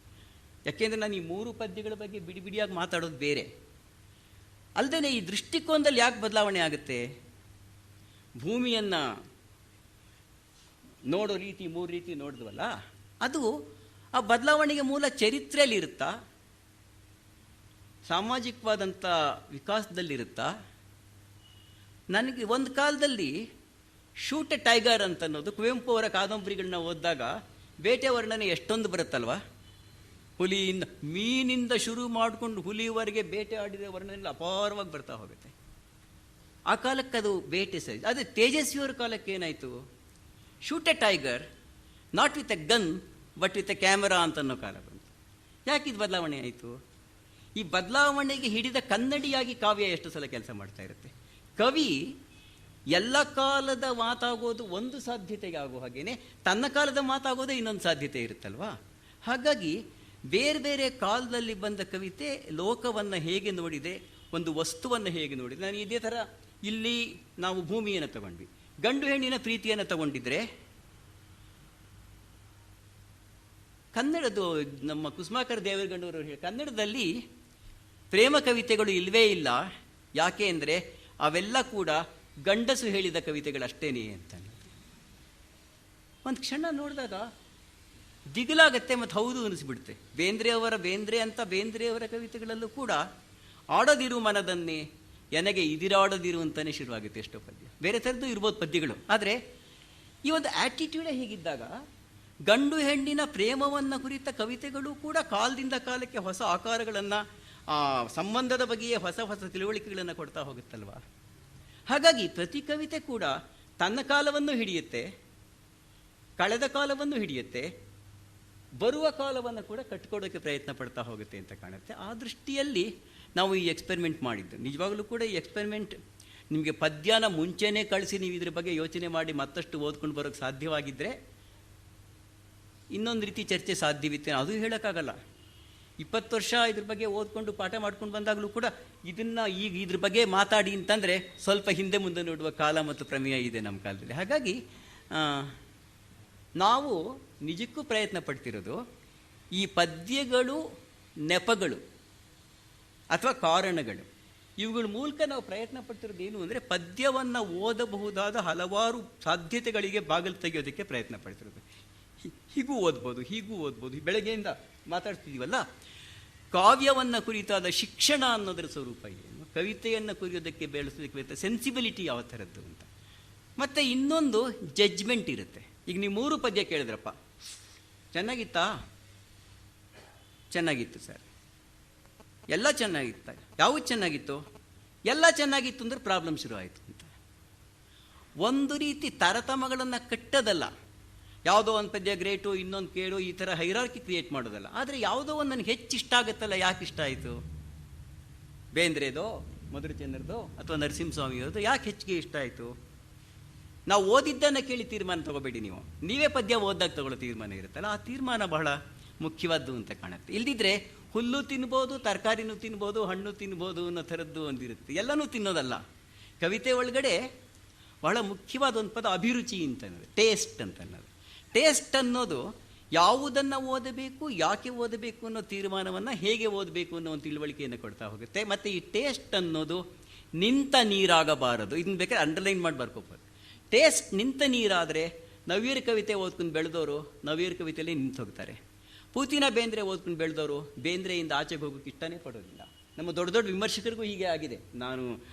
ಯಾಕೆಂದರೆ ನಾನು ಈ 3 ಪದ್ಯಗಳ ಬಗ್ಗೆ ಬಿಡಿಯಾಗಿ ಮಾತಾಡೋದು ಬೇರೆ. ಅಲ್ಲದೆ ಈ ದೃಷ್ಟಿಕೋನದಲ್ಲಿ ಯಾಕೆ ಬದಲಾವಣೆ ಆಗುತ್ತೆ? ಭೂಮಿಯನ್ನು ನೋಡೋ ರೀತಿ 3 ರೀತಿ ನೋಡಿದ್ವಲ್ಲ, ಅದು ಆ ಬದಲಾವಣೆಗೆ ಮೂಲ ಚರಿತ್ರೆಯಲ್ಲಿ ಇರುತ್ತಾ, ಸಾಮಾಜಿಕವಾದಂಥ ವಿಕಾಸದಲ್ಲಿರುತ್ತಾ? ನನಗೆ ಒಂದು ಕಾಲದಲ್ಲಿ ಶೂಟ್ ಎ ಟೈಗರ್ ಅಂತ ಅನ್ನೋದು, ಕುವೆಂಪು ಅವರ ಕಾದಂಬರಿಗಳನ್ನ ಓದಿದಾಗ ಬೇಟೆ ವರ್ಣನೆ ಎಷ್ಟೊಂದು ಬರುತ್ತಲ್ವ. ಹುಲಿಯಿಂದ, ಮೀನಿಂದ ಶುರು ಮಾಡಿಕೊಂಡು ಹುಲಿವರೆಗೆ ಬೇಟೆ ಆಡಿದ ವರ್ಣನೆ ಅಪಾರವಾಗಿ ಬರ್ತಾ ಹೋಗುತ್ತೆ. ಆ ಕಾಲಕ್ಕೆ ಅದು ಬೇಟೆ ಸರಿ. ಅದೇ ತೇಜಸ್ವಿಯವರ ಕಾಲಕ್ಕೆ ಏನಾಯಿತು? Shoot A tiger not with A gun but with A camera ಅಂತ ಅನ್ನೋ ಕಾಲ ಬಂತು. ಯಾಕೆ ಇದು ಬದಲಾವಣೆ ಆಯಿತು? ಈ ಬದಲಾವಣೆಗೆ ಹಿಡಿದ ಕನ್ನಡಿಯಾಗಿ ಕಾವ್ಯ ಎಷ್ಟು ಸಲ ಕೆಲಸ ಮಾಡ್ತಾ ಇರುತ್ತೆ. ಕವಿ ಎಲ್ಲ ಕಾಲದ ಮಾತಾಗೋದು ಒಂದು ಸಾಧ್ಯತೆಗೆ ಆಗೋ ಹಾಗೇನೆ ತನ್ನ ಕಾಲದ ಮಾತಾಗೋದೇ ಇನ್ನೊಂದು ಸಾಧ್ಯತೆ ಇರುತ್ತಲ್ವಾ. ಹಾಗಾಗಿ ಬೇರೆ ಬೇರೆ ಕಾಲದಲ್ಲಿ ಬಂದ ಕವಿತೆ ಲೋಕವನ್ನು ಹೇಗೆ ನೋಡಿದೆ, ಒಂದು ವಸ್ತುವನ್ನು ಹೇಗೆ ನೋಡಿದೆ. ನಾನು ಇದೇ ಥರ ಇಲ್ಲಿ ನಾವು ಭೂಮಿಯನ್ನು ತಗೊಂಡ್ವಿ, ಗಂಡು ಹೆಣ್ಣಿನ ಪ್ರೀತಿಯನ್ನು ತಗೊಂಡಿದ್ರೆ, ಕನ್ನಡದು ನಮ್ಮ ಕುಸುಮಾಕರ ದೇವರಗಣ್ಣವರು ಹೇಳಿ, ಕನ್ನಡದಲ್ಲಿ ಪ್ರೇಮ ಕವಿತೆಗಳು ಇಲ್ಲವೇ ಇಲ್ಲ. ಯಾಕೆ ಅಂದರೆ ಅವೆಲ್ಲ ಕೂಡ ಗಂಡಸು ಹೇಳಿದ ಕವಿತೆಗಳಷ್ಟೇನೆ ಅಂತ. ಒಂದು ಕ್ಷಣ ನೋಡಿದಾಗ ದಿಗಿಲಾಗತ್ತೆ ಮತ್ತು ಹೌದು ಅನಿಸ್ಬಿಡುತ್ತೆ. ಬೇಂದ್ರೆಯವರ ಕವಿತೆಗಳಲ್ಲೂ ಕೂಡ ಆಡದಿರು ಮನದನ್ನೇ ಎನಗೆ ಇದಿರಾಡದಿರು ಅಂತಲೇ ಶುರುವಾಗುತ್ತೆ ಎಷ್ಟೋ ಪದ್ಯ. ಬೇರೆ ಥರದ್ದು ಇರ್ಬೋದು ಪದ್ಯಗಳು, ಆದರೆ ಈ ಒಂದು ಆ್ಯಟಿಟ್ಯೂಡೇ ಹೀಗಿದ್ದಾಗ ಗಂಡು ಹೆಣ್ಣಿನ ಪ್ರೇಮವನ್ನು ಕುರಿತ ಕವಿತೆಗಳು ಕೂಡ ಕಾಲದಿಂದ ಕಾಲಕ್ಕೆ ಹೊಸ ಆಕಾರಗಳನ್ನು, ಸಂಬಂಧದ ಬಗೆಯೇ ಹೊಸ ಹೊಸ ತಿಳುವಳಿಕೆಗಳನ್ನು ಕೊಡ್ತಾ ಹೋಗುತ್ತಲ್ವ. ಹಾಗಾಗಿ ಪ್ರತಿ ಕವಿತೆ ಕೂಡ ತನ್ನ ಕಾಲವನ್ನು ಹಿಡಿಯುತ್ತೆ, ಕಳೆದ ಕಾಲವನ್ನು ಹಿಡಿಯುತ್ತೆ, ಬರುವ ಕಾಲವನ್ನು ಕೂಡ ಕಟ್ಕೊಡೋಕ್ಕೆ ಪ್ರಯತ್ನ ಪಡ್ತಾ ಹೋಗುತ್ತೆ ಅಂತ ಕಾಣುತ್ತೆ. ಆ ದೃಷ್ಟಿಯಲ್ಲಿ ನಾವು ಈ ಎಕ್ಸ್ಪೆರಿಮೆಂಟ್ ಮಾಡಿದ್ದು. ನಿಜವಾಗಲೂ ಕೂಡ ಈ ಎಕ್ಸ್ಪೆರಿಮೆಂಟ್ ನಿಮಗೆ ಪದ್ಯನ ಮುಂಚೆನೇ ಕಳಿಸಿ ನೀವು ಇದ್ರ ಬಗ್ಗೆ ಯೋಚನೆ ಮಾಡಿ ಮತ್ತಷ್ಟು ಓದ್ಕೊಂಡು ಬರೋಕ್ಕೆ ಸಾಧ್ಯವಾಗಿದ್ದರೆ ಇನ್ನೊಂದು ರೀತಿ ಚರ್ಚೆ ಸಾಧ್ಯವಿತ್ತೆ, ಅದು ಹೇಳೋಕ್ಕಾಗಲ್ಲ. 20 ವರ್ಷ ಇದ್ರ ಬಗ್ಗೆ ಓದ್ಕೊಂಡು ಪಾಠ ಮಾಡ್ಕೊಂಡು ಬಂದಾಗಲೂ ಕೂಡ ಇದನ್ನು ಈಗ ಇದ್ರ ಬಗ್ಗೆ ಮಾತಾಡಿ ಅಂತಂದರೆ ಸ್ವಲ್ಪ ಹಿಂದೆ ಮುಂದೆ ನೋಡುವ ಕಾಲ ಮತ್ತು ಪ್ರಮೇಯ ಇದೆ ನಮ್ಮ ಕಾಲದಲ್ಲಿ. ಹಾಗಾಗಿ ನಾವು ನಿಜಕ್ಕೂ ಪ್ರಯತ್ನ ಪಡ್ತಿರೋದು ಈ ಪದ್ಯಗಳು ನೆಪಗಳು ಅಥವಾ ಕಾರಣಗಳು, ಇವುಗಳ ಮೂಲಕ ನಾವು ಪ್ರಯತ್ನ ಪಡ್ತಿರೋದು ಏನು ಅಂದರೆ ಪದ್ಯವನ್ನು ಓದಬಹುದಾದ ಹಲವಾರು ಸಾಧ್ಯತೆಗಳಿಗೆ ಬಾಗಿಲು ತೆಗೆಯೋದಕ್ಕೆ ಪ್ರಯತ್ನ ಪಡ್ತಿರೋದು. ಹೀಗೂ ಓದ್ಬೋದು, ಹೀಗೂ ಓದ್ಬೋದು. ಬೆಳಗ್ಗೆಯಿಂದ ಮಾತಾಡ್ತಿದ್ದೀವಲ್ಲ, ಕಾವ್ಯವನ್ನು ಕುರಿತಾದ ಶಿಕ್ಷಣ ಅನ್ನೋದರ ಸ್ವರೂಪ ಏನು, ಕವಿತೆಯನ್ನು ಕುರಿಯೋದಕ್ಕೆ ಬೆಳೆಸೋದಕ್ಕೆ ಸೆನ್ಸಿಬಿಲಿಟಿ ಯಾವ ಥರದ್ದು ಅಂತ. ಮತ್ತು ಇನ್ನೊಂದು ಜಡ್ಜ್ಮೆಂಟ್ ಇರುತ್ತೆ. ಈಗ ನೀವು 3 ಪದ್ಯ ಕೇಳಿದ್ರಪ್ಪ, ಚೆನ್ನಾಗಿತ್ತಾ? ಚೆನ್ನಾಗಿತ್ತು ಸರ್. ಎಲ್ಲ ಚೆನ್ನಾಗಿತ್ತ? ಯಾವುದು ಚೆನ್ನಾಗಿತ್ತು? ಎಲ್ಲ ಚೆನ್ನಾಗಿತ್ತು ಅಂದರೆ ಪ್ರಾಬ್ಲಮ್ ಶುರು ಆಯಿತು ಅಂತ. ಒಂದು ರೀತಿ ತಾರತಮ್ಯಗಳನ್ನು ಕಟ್ಟೋದಲ್ಲ, ಯಾವುದೋ ಒಂದು ಪದ್ಯ ಗ್ರೇಟು ಇನ್ನೊಂದು ಕೇಳು ಈ ಥರ ಹೈರಾರ್ಕಿ ಕ್ರಿಯೇಟ್ ಮಾಡೋದಲ್ಲ. ಆದರೆ ಯಾವುದೋ ಒಂದು ನನಗೆ ಹೆಚ್ಚು ಇಷ್ಟ ಆಗುತ್ತಲ್ಲ, ಯಾಕೆ ಇಷ್ಟ ಆಯಿತು? ಬೇಂದ್ರೆದೋ, ಮಧುರಚಂದ್ರದೋ ಅಥವಾ ನರಸಿಂಹಸ್ವಾಮಿಯವ್ರದ್ದು ಯಾಕೆ ಹೆಚ್ಚಿಗೆ ಇಷ್ಟ ಆಯಿತು? ನಾವು ಓದಿದ್ದನ್ನು ಕೇಳಿ ತೀರ್ಮಾನ ತಗೋಬೇಡಿ. ನೀವೇ ಪದ್ಯ ಓದಿದಾಗ ತಗೊಳ್ಳೋ ತೀರ್ಮಾನ ಇರುತ್ತಲ್ಲ, ಆ ತೀರ್ಮಾನ ಬಹಳ ಮುಖ್ಯವಾದ್ದು ಅಂತ ಕಾಣುತ್ತೆ. ಇಲ್ದಿದ್ರೆ ಹುಲ್ಲು ತಿನ್ಬೋದು, ತರಕಾರಿನೂ ತಿನ್ಬೋದು, ಹಣ್ಣು ತಿನ್ಬೋದು ಅನ್ನೋ ಥರದ್ದು ಒಂದಿರುತ್ತೆ. ಎಲ್ಲನೂ ತಿನ್ನೋದಲ್ಲ. ಕವಿತೆ ಒಳಗಡೆ ಬಹಳ ಮುಖ್ಯವಾದ ಒಂದು ಪದ ಅಭಿರುಚಿ ಅಂತ ಅನ್ನೋದು, ಟೇಸ್ಟ್ ಅಂತ ಅನ್ನೋದು. ಟೇಸ್ಟ್ ಅನ್ನೋದು ಯಾವುದನ್ನು ಓದಬೇಕು, ಯಾಕೆ ಓದಬೇಕು ಅನ್ನೋ ತೀರ್ಮಾನವನ್ನು, ಹೇಗೆ ಓದಬೇಕು ಅನ್ನೋ ಒಂದು ತಿಳುವಳಿಕೆಯನ್ನು ಕೊಡ್ತಾ ಹೋಗುತ್ತೆ. ಮತ್ತು ಈ ಟೇಸ್ಟ್ ಅನ್ನೋದು ನಿಂತ ನೀರಾಗಬಾರದು. ಇದನ್ನ ಬೇಕಾದ್ರೆ ಅಂಡರ್ಲೈನ್ ಮಾಡಿ ಬರ್ಕೋಬೋದು. ಟೇಸ್ಟ್ ನಿಂತ ನೀರಾದರೆ ನವ್ಯರ ಕವಿತೆ ಓದ್ಕೊಂಡು ಬೆಳೆದವರು ನವ್ಯರ ಕವಿತೆಯಲ್ಲಿ ನಿಂತು ಹೋಗ್ತಾರೆ. ಪೂತಿನ ಬೇಂದ್ರೆ ಓದ್ಕೊಂಡು ಬೆಳೆದವರು ಬೇಂದ್ರೆಯಿಂದ ಆಚೆಗೆ ಹೋಗೋಕ್ಕೆ ಇಷ್ಟನೇ ಪಡೋದಿಲ್ಲ. ನಮ್ಮ ದೊಡ್ಡ ದೊಡ್ಡ ವಿಮರ್ಶಕರಿಗೂ ಹೀಗೆ ಆಗಿದೆ. ನಾನು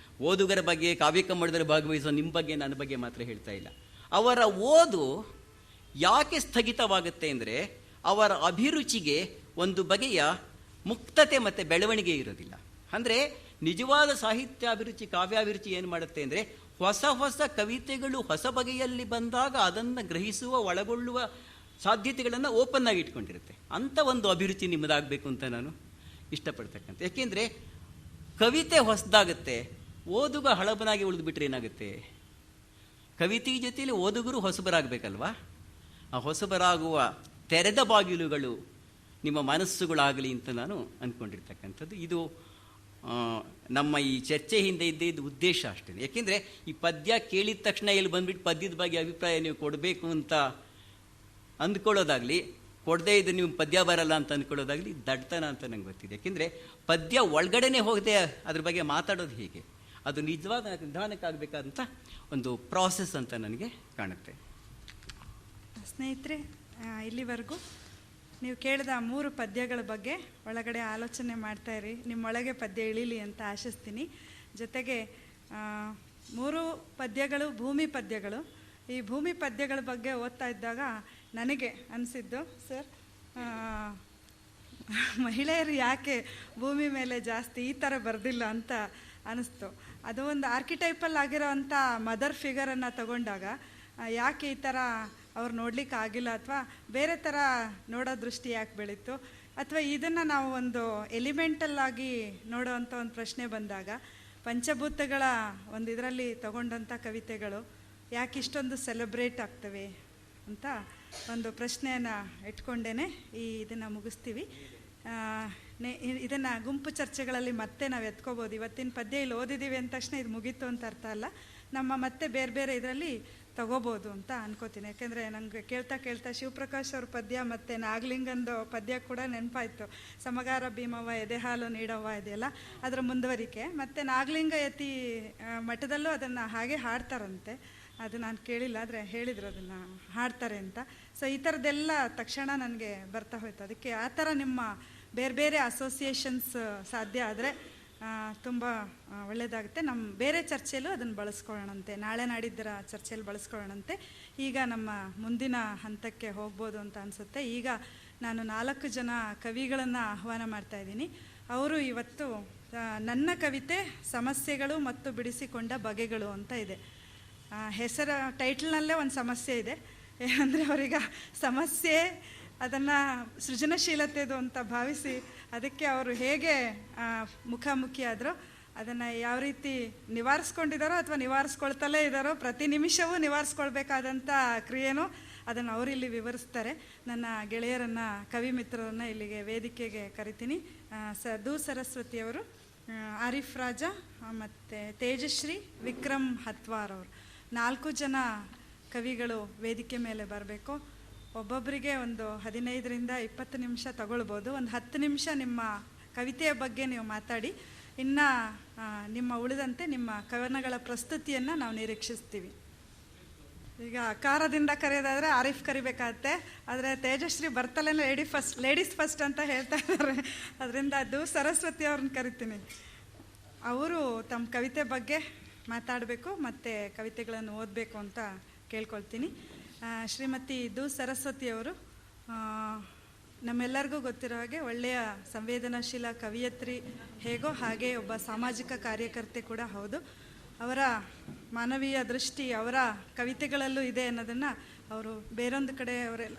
ಓದುಗರ ಬಗ್ಗೆ, ಕಾವ್ಯ ಕಮ್ಮಡದಲ್ಲಿ ಭಾಗವಹಿಸೋ ನಿಮ್ಮ ಬಗ್ಗೆ, ನನ್ನ ಬಗ್ಗೆ ಮಾತ್ರ ಹೇಳ್ತಾ ಇಲ್ಲ. ಅವರ ಓದು ಯಾಕೆ ಸ್ಥಗಿತವಾಗುತ್ತೆ ಅಂದರೆ ಅವರ ಅಭಿರುಚಿಗೆ ಒಂದು ಬಗೆಯ ಮುಕ್ತತೆ ಮತ್ತು ಬೆಳವಣಿಗೆ ಇರೋದಿಲ್ಲ. ಅಂದರೆ ನಿಜವಾದ ಸಾಹಿತ್ಯಾಭಿರುಚಿ, ಕಾವ್ಯಾಭಿರುಚಿ ಏನು ಮಾಡುತ್ತೆ ಅಂದರೆ ಹೊಸ ಹೊಸ ಕವಿತೆಗಳು ಹೊಸ ಬಗೆಯಲ್ಲಿ ಬಂದಾಗ ಅದನ್ನು ಗ್ರಹಿಸುವ, ಒಳಗೊಳ್ಳುವ ಸಾಧ್ಯತೆಗಳನ್ನು ಓಪನ್ ಆಗಿ ಇಟ್ಕೊಂಡಿರುತ್ತೆ. ಅಂಥ ಒಂದು ಅಭಿರುಚಿ ನಿಮ್ಮದಾಗಬೇಕು ಅಂತ ನಾನು ಇಷ್ಟಪಡ್ತಕ್ಕಂಥ. ಯಾಕೆಂದರೆ ಕವಿತೆ ಹೊಸದಾಗುತ್ತೆ, ಓದುಗ ಹಳಬನಾಗಿ ಉಳಿದುಬಿಟ್ರೆ ಏನಾಗುತ್ತೆ? ಕವಿತೆ ಜೊತೆಯಲ್ಲಿ ಓದುಗರು ಹೊಸಬರಾಗಬೇಕಲ್ವಾ? ಆ ಹೊಸಬರಾಗುವ ತೆರೆದ ಬಾಗಿಲುಗಳು ನಿಮ್ಮ ಮನಸ್ಸುಗಳಾಗಲಿ ಅಂತ ನಾನು ಅಂದ್ಕೊಂಡಿರ್ತಕ್ಕಂಥದ್ದು. ಇದು ನಮ್ಮ ಈ ಚರ್ಚೆ ಹಿಂದೆ ಇದ್ದ ಉದ್ದೇಶ ಅಷ್ಟೇ. ಯಾಕೆಂದರೆ ಈ ಪದ್ಯ ಕೇಳಿದ ತಕ್ಷಣ ಇಲ್ಲಿ ಬಂದುಬಿಟ್ಟು ಪದ್ಯದ ಬಗ್ಗೆ ಅಭಿಪ್ರಾಯ ನೀವು ಕೊಡಬೇಕು ಅಂತ ಅಂದ್ಕೊಳ್ಳೋದಾಗಲಿ, ಕೊಡದೇ ಇದ್ದು ನೀವು ಪದ್ಯ ಬರಲ್ಲ ಅಂತ ಅಂದ್ಕೊಳ್ಳೋದಾಗಲಿ ದಡ್ತನ ಅಂತ ನಂಗೆ ಗೊತ್ತಿದೆ. ಯಾಕೆಂದರೆ ಪದ್ಯ ಒಳಗಡೆನೆ ಹೋಗದೆ ಅದ್ರ ಬಗ್ಗೆ ಮಾತಾಡೋದು ಹೇಗೆ? ಅದು ನಿಜವಾದ ನಿಧಾನಕ್ಕಾಗಬೇಕಾದಂಥ ಒಂದು ಪ್ರಾಸೆಸ್ ಅಂತ ನನಗೆ ಕಾಣುತ್ತೆ. ಸ್ನೇಹಿತರೆ, ಇಲ್ಲಿವರೆಗೂ ನೀವು ಕೇಳಿದ 3 ಪದ್ಯಗಳ ಬಗ್ಗೆ ಒಳಗಡೆ ಆಲೋಚನೆ ಮಾಡ್ತಾಯಿರಿ. ನಿಮ್ಮೊಳಗೆ ಪದ್ಯ ಇಳೀಲಿ ಅಂತ ಆಶಿಸ್ತೀನಿ. ಜೊತೆಗೆ 3 ಪದ್ಯಗಳು ಭೂಮಿ ಪದ್ಯಗಳು. ಈ ಭೂಮಿ ಪದ್ಯಗಳ ಬಗ್ಗೆ ಓದ್ತಾ ಇದ್ದಾಗ ನನಗೆ ಅನಿಸಿದ್ದು, ಸರ್, ಮಹಿಳೆಯರು ಯಾಕೆ ಭೂಮಿ ಮೇಲೆ ಜಾಸ್ತಿ ಈ ಥರ ಬರೆದಿಲ್ಲ ಅಂತ ಅನ್ನಿಸ್ತು. ಅದು ಒಂದು ಆರ್ಕಿಟೈಪಲ್ ಆಗಿರೋ ಅಂಥ ಮದರ್ ಫಿಗರನ್ನು ತಗೊಂಡಾಗ ಯಾಕೆ ಈ ಥರ ಅವ್ರು ನೋಡ್ಲಿಕ್ಕೆ ಆಗಿಲ್ಲ, ಅಥವಾ ಬೇರೆ ಥರ ನೋಡೋ ದೃಷ್ಟಿ ಯಾಕೆ ಬೆಳೀತು, ಅಥವಾ ಇದನ್ನು ನಾವು ಒಂದು ಎಲಿಮೆಂಟಲ್ ಆಗಿ ನೋಡೋವಂಥ ಒಂದು ಪ್ರಶ್ನೆ ಬಂದಾಗ ಪಂಚಭೂತಗಳ ಒಂದು ಇದರಲ್ಲಿ ತಗೊಂಡಂಥ ಕವಿತೆಗಳು ಯಾಕೆ ಇಷ್ಟೊಂದು ಸೆಲೆಬ್ರೇಟ್ ಆಗ್ತವೆ ಅಂತ ಒಂದು ಪ್ರಶ್ನೆಯನ್ನು ಇಟ್ಕೊಂಡೇ ಇದನ್ನು ಮುಗಿಸ್ತೀವಿ. ಇದನ್ನು ಗುಂಪು ಚರ್ಚೆಗಳಲ್ಲಿ ಮತ್ತೆ ನಾವು ಎತ್ಕೋಬೋದು. ಇವತ್ತಿನ ಪದ್ಯ ಇಲ್ಲಿ ಓದಿದ್ದೀವಿ ಅಂದ ತಕ್ಷಣ ಇದು ಮುಗೀತು ಅಂತ ಅರ್ಥ ಅಲ್ಲ. ನಮ್ಮ ಮತ್ತೆ ಬೇರೆ ಬೇರೆ ಇದರಲ್ಲಿ ತಗೋಬೋದು ಅಂತ ಅನ್ಕೋತೀನಿ. ಯಾಕೆಂದರೆ ನನಗೆ ಕೇಳ್ತಾ ಶಿವಪ್ರಕಾಶ್ ಅವ್ರ ಪದ್ಯ ಮತ್ತು ನಾಗಲಿಂಗಂದು ಪದ್ಯ ಕೂಡ ನೆನಪಾಯಿತು. ಸಮಗಾರ ಭೀಮವ್ವ ಎದೆ ಹಾಲು ನೀಡವ್ವ ಇದೆಯಲ್ಲ, ಅದರ ಮುಂದುವರಿಕೆ. ಮತ್ತು ನಾಗಲಿಂಗ ಯತಿ ಮಠದಲ್ಲೂ ಅದನ್ನು ಹಾಗೆ ಹಾಡ್ತಾರಂತೆ. ಅದು ನಾನು ಕೇಳಿಲ್ಲ, ಆದರೆ ಹೇಳಿದರು ಅದನ್ನು ಹಾಡ್ತಾರೆ ಅಂತ. ಸೊ ಈ ಥರದ್ದೆಲ್ಲ ತಕ್ಷಣ ನನಗೆ ಬರ್ತಾ ಹೋಯ್ತು. ಅದಕ್ಕೆ ಆ ಥರ ನಿಮ್ಮ ಬೇರೆ ಬೇರೆ ಅಸೋಸಿಯೇಷನ್ಸ್ ಸಾಧ್ಯ ಆದರೆ ತುಂಬ ಒಳ್ಳೆಯದಾಗುತ್ತೆ. ನಮ್ಮ ಬೇರೆ ಚರ್ಚೆಯಲ್ಲೂ ಅದನ್ನು ಬಳಸ್ಕೊಳ್ಳೋಣಂತೆ, ನಾಳೆ ನಾಡಿದ್ದರ ಚರ್ಚೆಯಲ್ಲಿ ಬಳಸ್ಕೊಳ್ಳೋಣಂತೆ. ಈಗ ನಮ್ಮ ಮುಂದಿನ ಹಂತಕ್ಕೆ ಹೋಗ್ಬೋದು ಅಂತ ಅನಿಸುತ್ತೆ. ಈಗ ನಾನು 4 ಜನ ಕವಿಗಳನ್ನು ಆಹ್ವಾನ ಮಾಡ್ತಾಯಿದ್ದೀನಿ. ಅವರು ಇವತ್ತು ನನ್ನ ಕವಿತೆ ಸಮಸ್ಯೆಗಳು ಮತ್ತು ಬಿಡಿಸಿಕೊಂಡ ಬಗೆಗಳು ಅಂತ ಇದೆ. ಹೆಸರ ಟೈಟಲ್ನಲ್ಲೇ ಒಂದು ಸಮಸ್ಯೆ ಇದೆ. ಏನಂದರೆ ಅವರೀಗ ಸಮಸ್ಯೆ ಅದನ್ನು ಸೃಜನಶೀಲತೆದು ಅಂತ ಭಾವಿಸಿ ಅದಕ್ಕೆ ಅವರು ಹೇಗೆ ಮುಖಾಮುಖಿ ಆದರೂ ಅದನ್ನು ಯಾವ ರೀತಿ ನಿವಾರಿಸ್ಕೊಂಡಿದ್ದಾರೋ ಅಥವಾ ನಿವಾರಿಸ್ಕೊಳ್ತಲೇ ಇದ್ದಾರೋ, ಪ್ರತಿ ನಿಮಿಷವೂ ನಿವಾರಿಸ್ಕೊಳ್ಬೇಕಾದಂಥ ಕ್ರಿಯೆನೂ ಅದನ್ನು ಅವರಿಲ್ಲಿ ವಿವರಿಸ್ತಾರೆ. ನನ್ನ ಗೆಳೆಯರನ್ನು, ಕವಿ ಮಿತ್ರರನ್ನು ಇಲ್ಲಿಗೆ ವೇದಿಕೆಗೆ ಕರಿತೀನಿ. ದು ಸರಸ್ವತಿಯವರು, ಆರಿಫ್ ರಾಜಾ ಮತ್ತು ತೇಜಶ್ರೀ, ವಿಕ್ರಮ್ ಹತ್ವಾರ್ ಅವರು 4 ಜನ ಕವಿಗಳು ವೇದಿಕೆ ಮೇಲೆ ಬರಬೇಕು. ಒಬ್ಬೊಬ್ಬರಿಗೆ ಒಂದು 15ರಿಂದ 20 ನಿಮಿಷ ತಗೊಳ್ಬೋದು. ಒಂದು 10 ನಿಮಿಷ ನಿಮ್ಮ ಕವಿತೆಯ ಬಗ್ಗೆ ನೀವು ಮಾತಾಡಿ, ಇನ್ನು ನಿಮ್ಮ ಉಳಿದಂತೆ ನಿಮ್ಮ ಕವನಗಳ ಪ್ರಸ್ತುತಿಯನ್ನು ನಾವು ನಿರೀಕ್ಷಿಸ್ತೀವಿ. ಈಗ ಅಕಾರದಿಂದ ಕರೆಯೋದಾದರೆ ಆರಿಫ್ ಕರಿಬೇಕಾಗತ್ತೆ, ಆದರೆ ತೇಜಶ್ರೀ ಬರ್ತಲೇ ಲೇಡೀಸ್ ಫಸ್ಟ್ ಅಂತ ಹೇಳ್ತಾ ಇದ್ದಾರೆ. ಅದರಿಂದ ದು ಸರಸ್ವತಿ ಅವ್ರನ್ನ ಕರಿತೀನಿ. ಅವರು ತಮ್ಮ ಕವಿತೆ ಬಗ್ಗೆ ಮಾತಾಡಬೇಕು ಮತ್ತು ಕವಿತೆಗಳನ್ನು ಓದಬೇಕು ಅಂತ ಕೇಳ್ಕೊಳ್ತೀನಿ. ಶ್ರೀಮತಿ ದು ಸರಸ್ವತಿಯವರು ನಮ್ಮೆಲ್ಲರಿಗೂ ಗೊತ್ತಿರೋ ಹಾಗೆ ಒಳ್ಳೆಯ ಸಂವೇದನಾಶೀಲ ಕವಿಯತ್ರಿ ಹೇಗೋ ಹಾಗೆ ಒಬ್ಬ ಸಾಮಾಜಿಕ ಕಾರ್ಯಕರ್ತೆ ಕೂಡ ಹೌದು. ಅವರ ಮಾನವೀಯ ದೃಷ್ಟಿ ಅವರ ಕವಿತೆಗಳಲ್ಲೂ ಇದೆ ಅನ್ನೋದನ್ನು ಅವರು ಬೇರೊಂದು ಕಡೆ ಅವರೆಲ್ಲ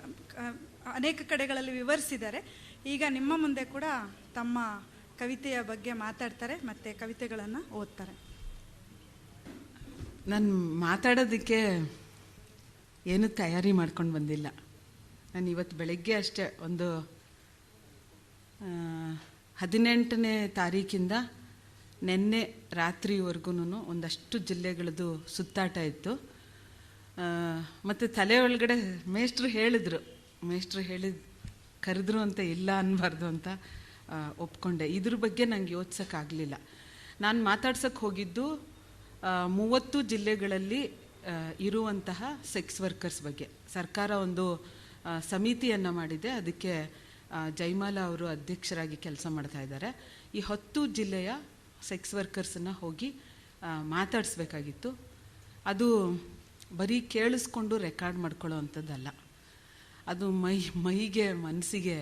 ಅನೇಕ ಕಡೆಗಳಲ್ಲಿ ವಿವರಿಸಿದ್ದಾರೆ. ಈಗ ನಿಮ್ಮ ಮುಂದೆ ಕೂಡ ತಮ್ಮ ಕವಿತೆಯ ಬಗ್ಗೆ ಮಾತಾಡ್ತಾರೆ ಮತ್ತು ಕವಿತೆಗಳನ್ನು ಓದ್ತಾರೆ. ನಾನು ಮಾತಾಡೋದಕ್ಕೆ ಏನು ತಯಾರಿ ಮಾಡ್ಕೊಂಡು ಬಂದಿಲ್ಲ. ನಾನು ಇವತ್ತು ಬೆಳಗ್ಗೆ ಅಷ್ಟೇ ಒಂದು 18ನೇ ತಾರೀಕಿಂದ ನಿನ್ನೆ ರಾತ್ರಿವರೆಗೂ ಒಂದಷ್ಟು ಜಿಲ್ಲೆಗಳದ್ದು ಸುತ್ತಾಟ ಇತ್ತು. ಮತ್ತು ತಲೆ ಒಳಗಡೆ ಮೇಷ್ಟ್ರು ಕರೆದ್ರು ಅಂತ ಇಲ್ಲ ಅನ್ನಬಾರ್ದು ಅಂತ ಒಪ್ಕೊಂಡೆ. ಇದ್ರ ಬಗ್ಗೆ ನಂಗೆ ಯೋಚಿಸೋಕ್ಕಾಗಲಿಲ್ಲ. ನಾನು ಮಾತಾಡ್ಸೋಕ್ಕೆ ಹೋಗಿದ್ದು 30 ಜಿಲ್ಲೆಗಳಲ್ಲಿ ಇರುವಂತಹ ಸೆಕ್ಸ್ ವರ್ಕರ್ಸ್ ಬಗ್ಗೆ. ಸರ್ಕಾರ ಒಂದು ಸಮಿತಿಯನ್ನು ಮಾಡಿದೆ, ಅದಕ್ಕೆ ಜೈಮಾಲಾ ಅವರು ಅಧ್ಯಕ್ಷರಾಗಿ ಕೆಲಸ ಮಾಡ್ತಾ ಇದ್ದಾರೆ. ಈ 10 ಜಿಲ್ಲೆಯ ಸೆಕ್ಸ್ ವರ್ಕರ್ಸನ್ನು ಹೋಗಿ ಮಾತಾಡಿಸ್ಬೇಕಾಗಿತ್ತು. ಅದು ಬರೀ ಕೇಳಿಸ್ಕೊಂಡು ರೆಕಾರ್ಡ್ ಮಾಡ್ಕೊಳ್ಳೋ ಅಂಥದ್ದಲ್ಲ. ಅದು ಮೈಗೆ ಮನಸ್ಸಿಗೆ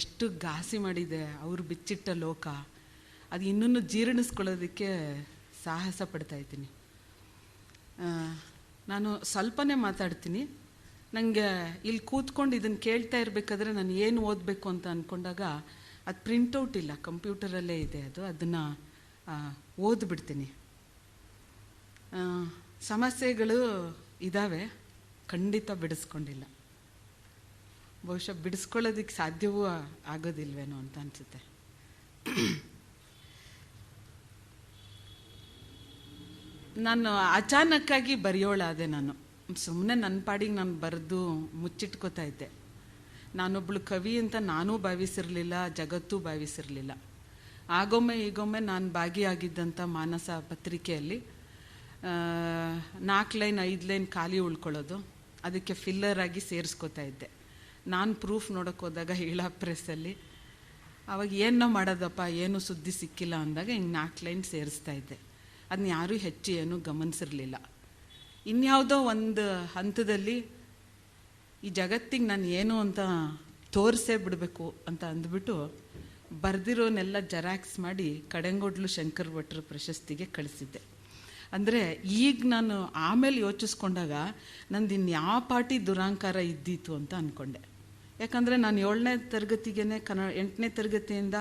ಎಷ್ಟು ಘಾಸಿ ಮಾಡಿದೆ. ಅವರು ಬಿಚ್ಚಿಟ್ಟ ಲೋಕ ಅದು ಇನ್ನೂ ಜೀರ್ಣಿಸ್ಕೊಳ್ಳೋದಕ್ಕೆ ಸಾಹಸ ಪಡ್ತಾಯಿದ್ದೀನಿ. ನಾನು ಸ್ವಲ್ಪನೇ ಮಾತಾಡ್ತೀನಿ. ನನಗೆ ಇಲ್ಲಿ ಕೂತ್ಕೊಂಡು ಇದನ್ನು ಕೇಳ್ತಾ ಇರಬೇಕಾದ್ರೆ ನಾನು ಏನು ಓದಬೇಕು ಅಂತ ಅಂದ್ಕೊಂಡಾಗ ಅದು ಪ್ರಿಂಟೌಟ್ ಇಲ್ಲ, ಕಂಪ್ಯೂಟರಲ್ಲೇ ಇದೆ. ಅದನ್ನು ಓದ್ಬಿಡ್ತೀನಿ. ಸಮಸ್ಯೆಗಳು ಇದ್ದಾವೆ, ಖಂಡಿತ ಬಿಡಿಸ್ಕೊಂಡಿಲ್ಲ. ಬಹುಶಃ ಬಿಡಿಸ್ಕೊಳ್ಳೋದಕ್ಕೆ ಸಾಧ್ಯವೂ ಆಗೋದಿಲ್ವೇನೋ ಅಂತ ಅನಿಸುತ್ತೆ. ನಾನು ಅಚಾನಕ್ಕಾಗಿ ಬರೆಯೋಳಾದೆ. ನಾನು ಸುಮ್ಮನೆ ನನ್ನ ಪಾಡಿಗೆ ನಾನು ಬರೆದು ಮುಚ್ಚಿಟ್ಕೋತಾ ಇದ್ದೆ. ನಾನೊಬ್ಳು ಕವಿ ಅಂತ ನಾನೂ ಭಾವಿಸಿರಲಿಲ್ಲ, ಜಗತ್ತೂ ಭಾವಿಸಿರಲಿಲ್ಲ. ಆಗೊಮ್ಮೆ ಈಗೊಮ್ಮೆ ನಾನು ಭಾಗಿಯಾಗಿದ್ದಂಥ ಮಾನಸ ಪತ್ರಿಕೆಯಲ್ಲಿ 4 ಲೈನ್ 5 ಲೈನ್ ಖಾಲಿ ಉಳ್ಕೊಳ್ಳೋದು, ಅದಕ್ಕೆ ಫಿಲ್ಲರ್ ಆಗಿ ಸೇರಿಸ್ಕೋತಾ ಇದ್ದೆ. ನಾನು ಪ್ರೂಫ್ ನೋಡೋಕೆ ಹೋದಾಗ ಈಳಾ ಪ್ರೆಸ್ಸಲ್ಲಿ ಅವಾಗ ಏನೋ ಮಾಡೋದಪ್ಪ, ಏನೂ ಸುದ್ದಿ ಸಿಕ್ಕಿಲ್ಲ ಅಂದಾಗ ಹಿಂಗೆ 4 ಲೈನ್ ಸೇರಿಸ್ತಾ ಇದ್ದೆ. ಅದನ್ನ ಯಾರೂ ಹೆಚ್ಚು ಏನೂ ಗಮನಿಸಿರಲಿಲ್ಲ. ಇನ್ಯಾವುದೋ ಒಂದು ಹಂತದಲ್ಲಿ ಈ ಜಗತ್ತಿಗೆ ನಾನು ಏನು ಅಂತ ತೋರಿಸೇ ಬಿಡಬೇಕು ಅಂತ ಅಂದ್ಬಿಟ್ಟು ಬರೆದಿರೋನೆಲ್ಲ ಜೆರಾಕ್ಸ್ ಮಾಡಿ ಕಡೆಂಗೋಡ್ಲು ಶಂಕರ್ ಭಟ್ರ ಪ್ರಶಸ್ತಿಗೆ ಕಳಿಸಿದ್ದೆ. ಅಂದರೆ ಈಗ ನಾನು ಆಮೇಲೆ ಯೋಚಿಸ್ಕೊಂಡಾಗ ನಂದು ಇನ್ಯಾವ ಪಾಟಿ ದುರಾಂಕಾರ ಇದ್ದಿತ್ತು ಅಂತ ಅಂದ್ಕೊಂಡೆ. ಯಾಕಂದರೆ ನಾನು 7ನೇ ತರಗತಿಗೆ 8ನೇ ತರಗತಿಯಿಂದ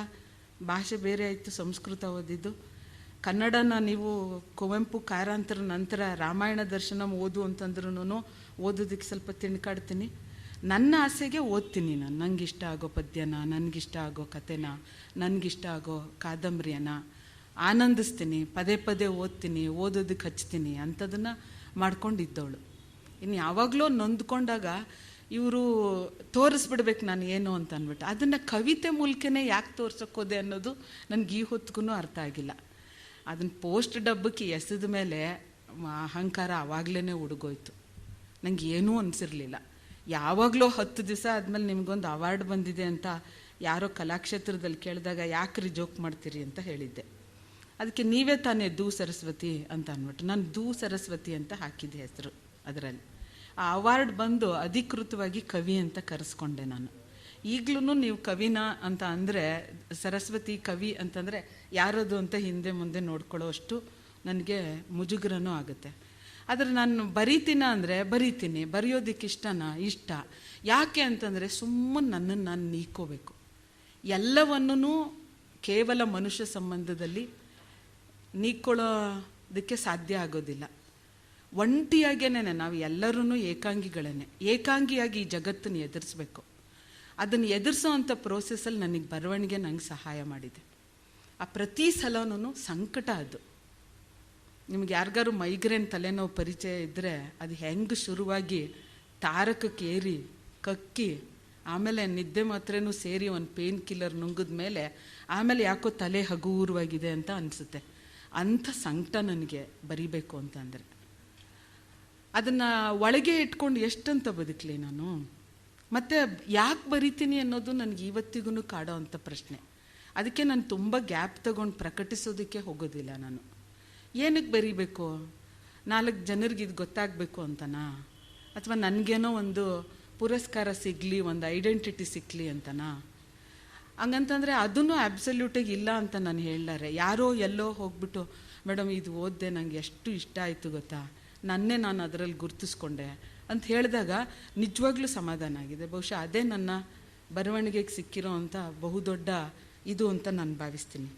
ಭಾಷೆ ಬೇರೆ ಆಯಿತು, ಸಂಸ್ಕೃತ ಓದಿದ್ದು. ಕನ್ನಡನ ನೀವು ಕುವೆಂಪು ಕಾರಂತರ ನಂತರ ರಾಮಾಯಣ ದರ್ಶನ ಓದು ಅಂತಂದ್ರೂ ಓದೋದಕ್ಕೆ ಸ್ವಲ್ಪ ತಿಣ್ಕಾಡ್ತೀನಿ. ನನ್ನ ಆಸೆಗೆ ಓದ್ತೀನಿ. ನಾನು ನನಗಿಷ್ಟ ಆಗೋ ಪದ್ಯನ, ನನಗಿಷ್ಟ ಆಗೋ ಕಥೆನ, ನನಗಿಷ್ಟ ಆಗೋ ಕಾದಂಬರಿಯನ್ನು ಆನಂದಿಸ್ತೀನಿ, ಪದೇ ಪದೇ ಓದ್ತೀನಿ, ಓದೋದಕ್ಕೆ ಹಚ್ತೀನಿ. ಅಂಥದನ್ನು ಮಾಡ್ಕೊಂಡಿದ್ದವಳು. ಇನ್ನು ಯಾವಾಗಲೂ ನೊಂದ್ಕೊಂಡಾಗ ಇವರು ತೋರಿಸ್ಬಿಡ್ಬೇಕು ನಾನು ಏನು ಅಂತ ಅಂದ್ಬಿಟ್ಟು, ಅದನ್ನು ಕವಿತೆ ಮೂಲಕನೇ ಯಾಕೆ ತೋರ್ಸೋಕ್ಕೋದೆ ಅನ್ನೋದು ನನಗೆ ಈ ಹೊತ್ತಿಗೂ ಅರ್ಥ ಆಗಿಲ್ಲ. ಅದನ್ನು ಪೋಸ್ಟ್ ಡಬ್ಬಕ್ಕೆ ಎಸೆದ ಮೇಲೆ ಅಹಂಕಾರ ಆವಾಗಲೇ ಹುಡುಗೋಯ್ತು. ನನಗೆ ಏನೂ ಅನಿಸಿರಲಿಲ್ಲ. ಯಾವಾಗಲೂ 10 ದಿವಸ ಆದಮೇಲೆ ನಿಮಗೊಂದು ಅವಾರ್ಡ್ ಬಂದಿದೆ ಅಂತ ಯಾರೋ ಕಲಾಕ್ಷೇತ್ರದಲ್ಲಿ ಕೇಳಿದಾಗ ಯಾಕ್ರಿ ಜೋಕ್ ಮಾಡ್ತೀರಿ ಅಂತ ಹೇಳಿದ್ದೆ. ಅದಕ್ಕೆ ನೀವೇ ತಾನೇ ದು ಸರಸ್ವತಿ ಅಂತ ಅಂದ್ಬಿಟ್ಟು ನಾನು ದು ಸರಸ್ವತಿ ಅಂತ ಹಾಕಿದ್ದೆ ಹೆಸರು. ಅದರಲ್ಲಿ ಆ ಅವಾರ್ಡ್ ಬಂದು ಅಧಿಕೃತವಾಗಿ ಕವಿ ಅಂತ ಕರೆಸ್ಕೊಂಡೆ ನಾನು. ಈಗಲೂ ನೀವು ಕವಿನ ಅಂತ ಅಂದರೆ, ಸರಸ್ವತಿ ಕವಿ ಅಂತಂದರೆ ಯಾರದು ಅಂತ ಹಿಂದೆ ಮುಂದೆ ನೋಡ್ಕೊಳ್ಳೋ ಅಷ್ಟು ನನಗೆ ಮುಜುಗರನೂ ಆಗುತ್ತೆ. ಆದರೆ ನಾನು ಬರೀತೀನ ಅಂದರೆ ಬರೀತೀನಿ. ಬರೆಯೋದಕ್ಕೆ ಇಷ್ಟ. ಯಾಕೆ ಅಂತಂದರೆ ಸುಮ್ಮನೆ ನನ್ನನ್ನು ನಾನು ನೀಕೋಬೇಕು. ಎಲ್ಲವನ್ನೂ ಕೇವಲ ಮನುಷ್ಯ ಸಂಬಂಧದಲ್ಲಿ ನೀಗ್ಕೊಳ್ಳೋದಕ್ಕೆ ಸಾಧ್ಯ ಆಗೋದಿಲ್ಲ. ಒಂಟಿಯಾಗೇನೆ ನಾವು ಎಲ್ಲರೂ ಏಕಾಂಗಿಗಳೇನೆ. ಏಕಾಂಗಿಯಾಗಿ ಈ ಜಗತ್ತನ್ನು ಎದುರಿಸ್ಬೇಕು. ಅದನ್ನು ಎದುರಿಸೋ ಅಂಥ ಪ್ರೋಸೆಸ್ಸಲ್ಲಿ ನನಗೆ ಬರವಣಿಗೆ ನಂಗೆ ಸಹಾಯ ಮಾಡಿದೆ. ಆ ಪ್ರತಿ ಸಲನೂ ಸಂಕಟ ಅದು. ನಿಮ್ಗೆ ಯಾರಿಗಾರು ಮೈಗ್ರೇನ್ ತಲೆನೋವು ಪರಿಚಯ ಇದ್ದರೆ ಅದು ಹೆಂಗೆ ಶುರುವಾಗಿ ತಾರಕಕ್ಕೆ ಏರಿ ಕಕ್ಕಿ ಆಮೇಲೆ ನಿದ್ದೆ ಮಾತ್ರೇನೂ ಸೇರಿ ಒಂದು ಪೇನ್ ಕಿಲ್ಲರ್ ನುಂಗಿದ ಮೇಲೆ ಆಮೇಲೆ ಯಾಕೋ ತಲೆ ಹಗೂರವಾಗಿದೆ ಅಂತ ಅನಿಸುತ್ತೆ. ಅಂಥ ಸಂಕಟ ನನಗೆ ಬರಿಬೇಕು ಅಂತಂದರೆ ಅದನ್ನು ಒಳಗೆ ಇಟ್ಕೊಂಡು ಎಷ್ಟಂತ ಬದುಕಲಿ ನಾನು? ಮತ್ತು ಯಾಕೆ ಬರಿತೀನಿ ಅನ್ನೋದು ನನಗೆ ಇವತ್ತಿಗೂ ಕಾಡೋ ಅಂಥ ಪ್ರಶ್ನೆ. ಅದಕ್ಕೆ ನಾನು ತುಂಬ ಗ್ಯಾಪ್ ತಗೊಂಡು ಪ್ರಕಟಿಸೋದಕ್ಕೆ ಹೋಗೋದಿಲ್ಲ. ನಾನು ಏನಕ್ಕೆ ಬರಿಬೇಕು? 4 ಜನರಿಗೆ ಇದು ಗೊತ್ತಾಗಬೇಕು ಅಂತನಾ? ಅಥವಾ ನನಗೇನೋ ಒಂದು ಪುರಸ್ಕಾರ ಸಿಗಲಿ, ಒಂದು ಐಡೆಂಟಿಟಿ ಸಿಕ್ಕಲಿ ಅಂತನಾ? ಹಂಗಂತಂದರೆ ಅದನ್ನು ಆಬ್ಸಲ್ಯೂಟಾಗಿ ಇಲ್ಲ ಅಂತ ನಾನು ಹೇಳಲಾರೆ. ಯಾರೋ ಎಲ್ಲೋ ಹೋಗ್ಬಿಟ್ಟು ಮೇಡಮ್ ಇದು ಓದಿದೆ, ನನಗೆ ಎಷ್ಟು ಇಷ್ಟ ಆಯಿತು ಗೊತ್ತಾ, ನನ್ನೇ ನಾನು ಅದರಲ್ಲಿ ಗುರ್ತಿಸ್ಕೊಂಡೆ ಅಂತ ಹೇಳಿದಾಗ ನಿಜವಾಗ್ಲೂ ಸಮಾಧಾನ ಆಗಿದೆ. ಬಹುಶಃ ಅದೇ ನನ್ನ ಬರವಣಿಗೆಗೆ ಸಿಕ್ಕಿರೋ ಅಂಥ ಬಹುದೊಡ್ಡ ಇದು ಅಂತ ನಾನು ಭಾವಿಸ್ತೀನಿ.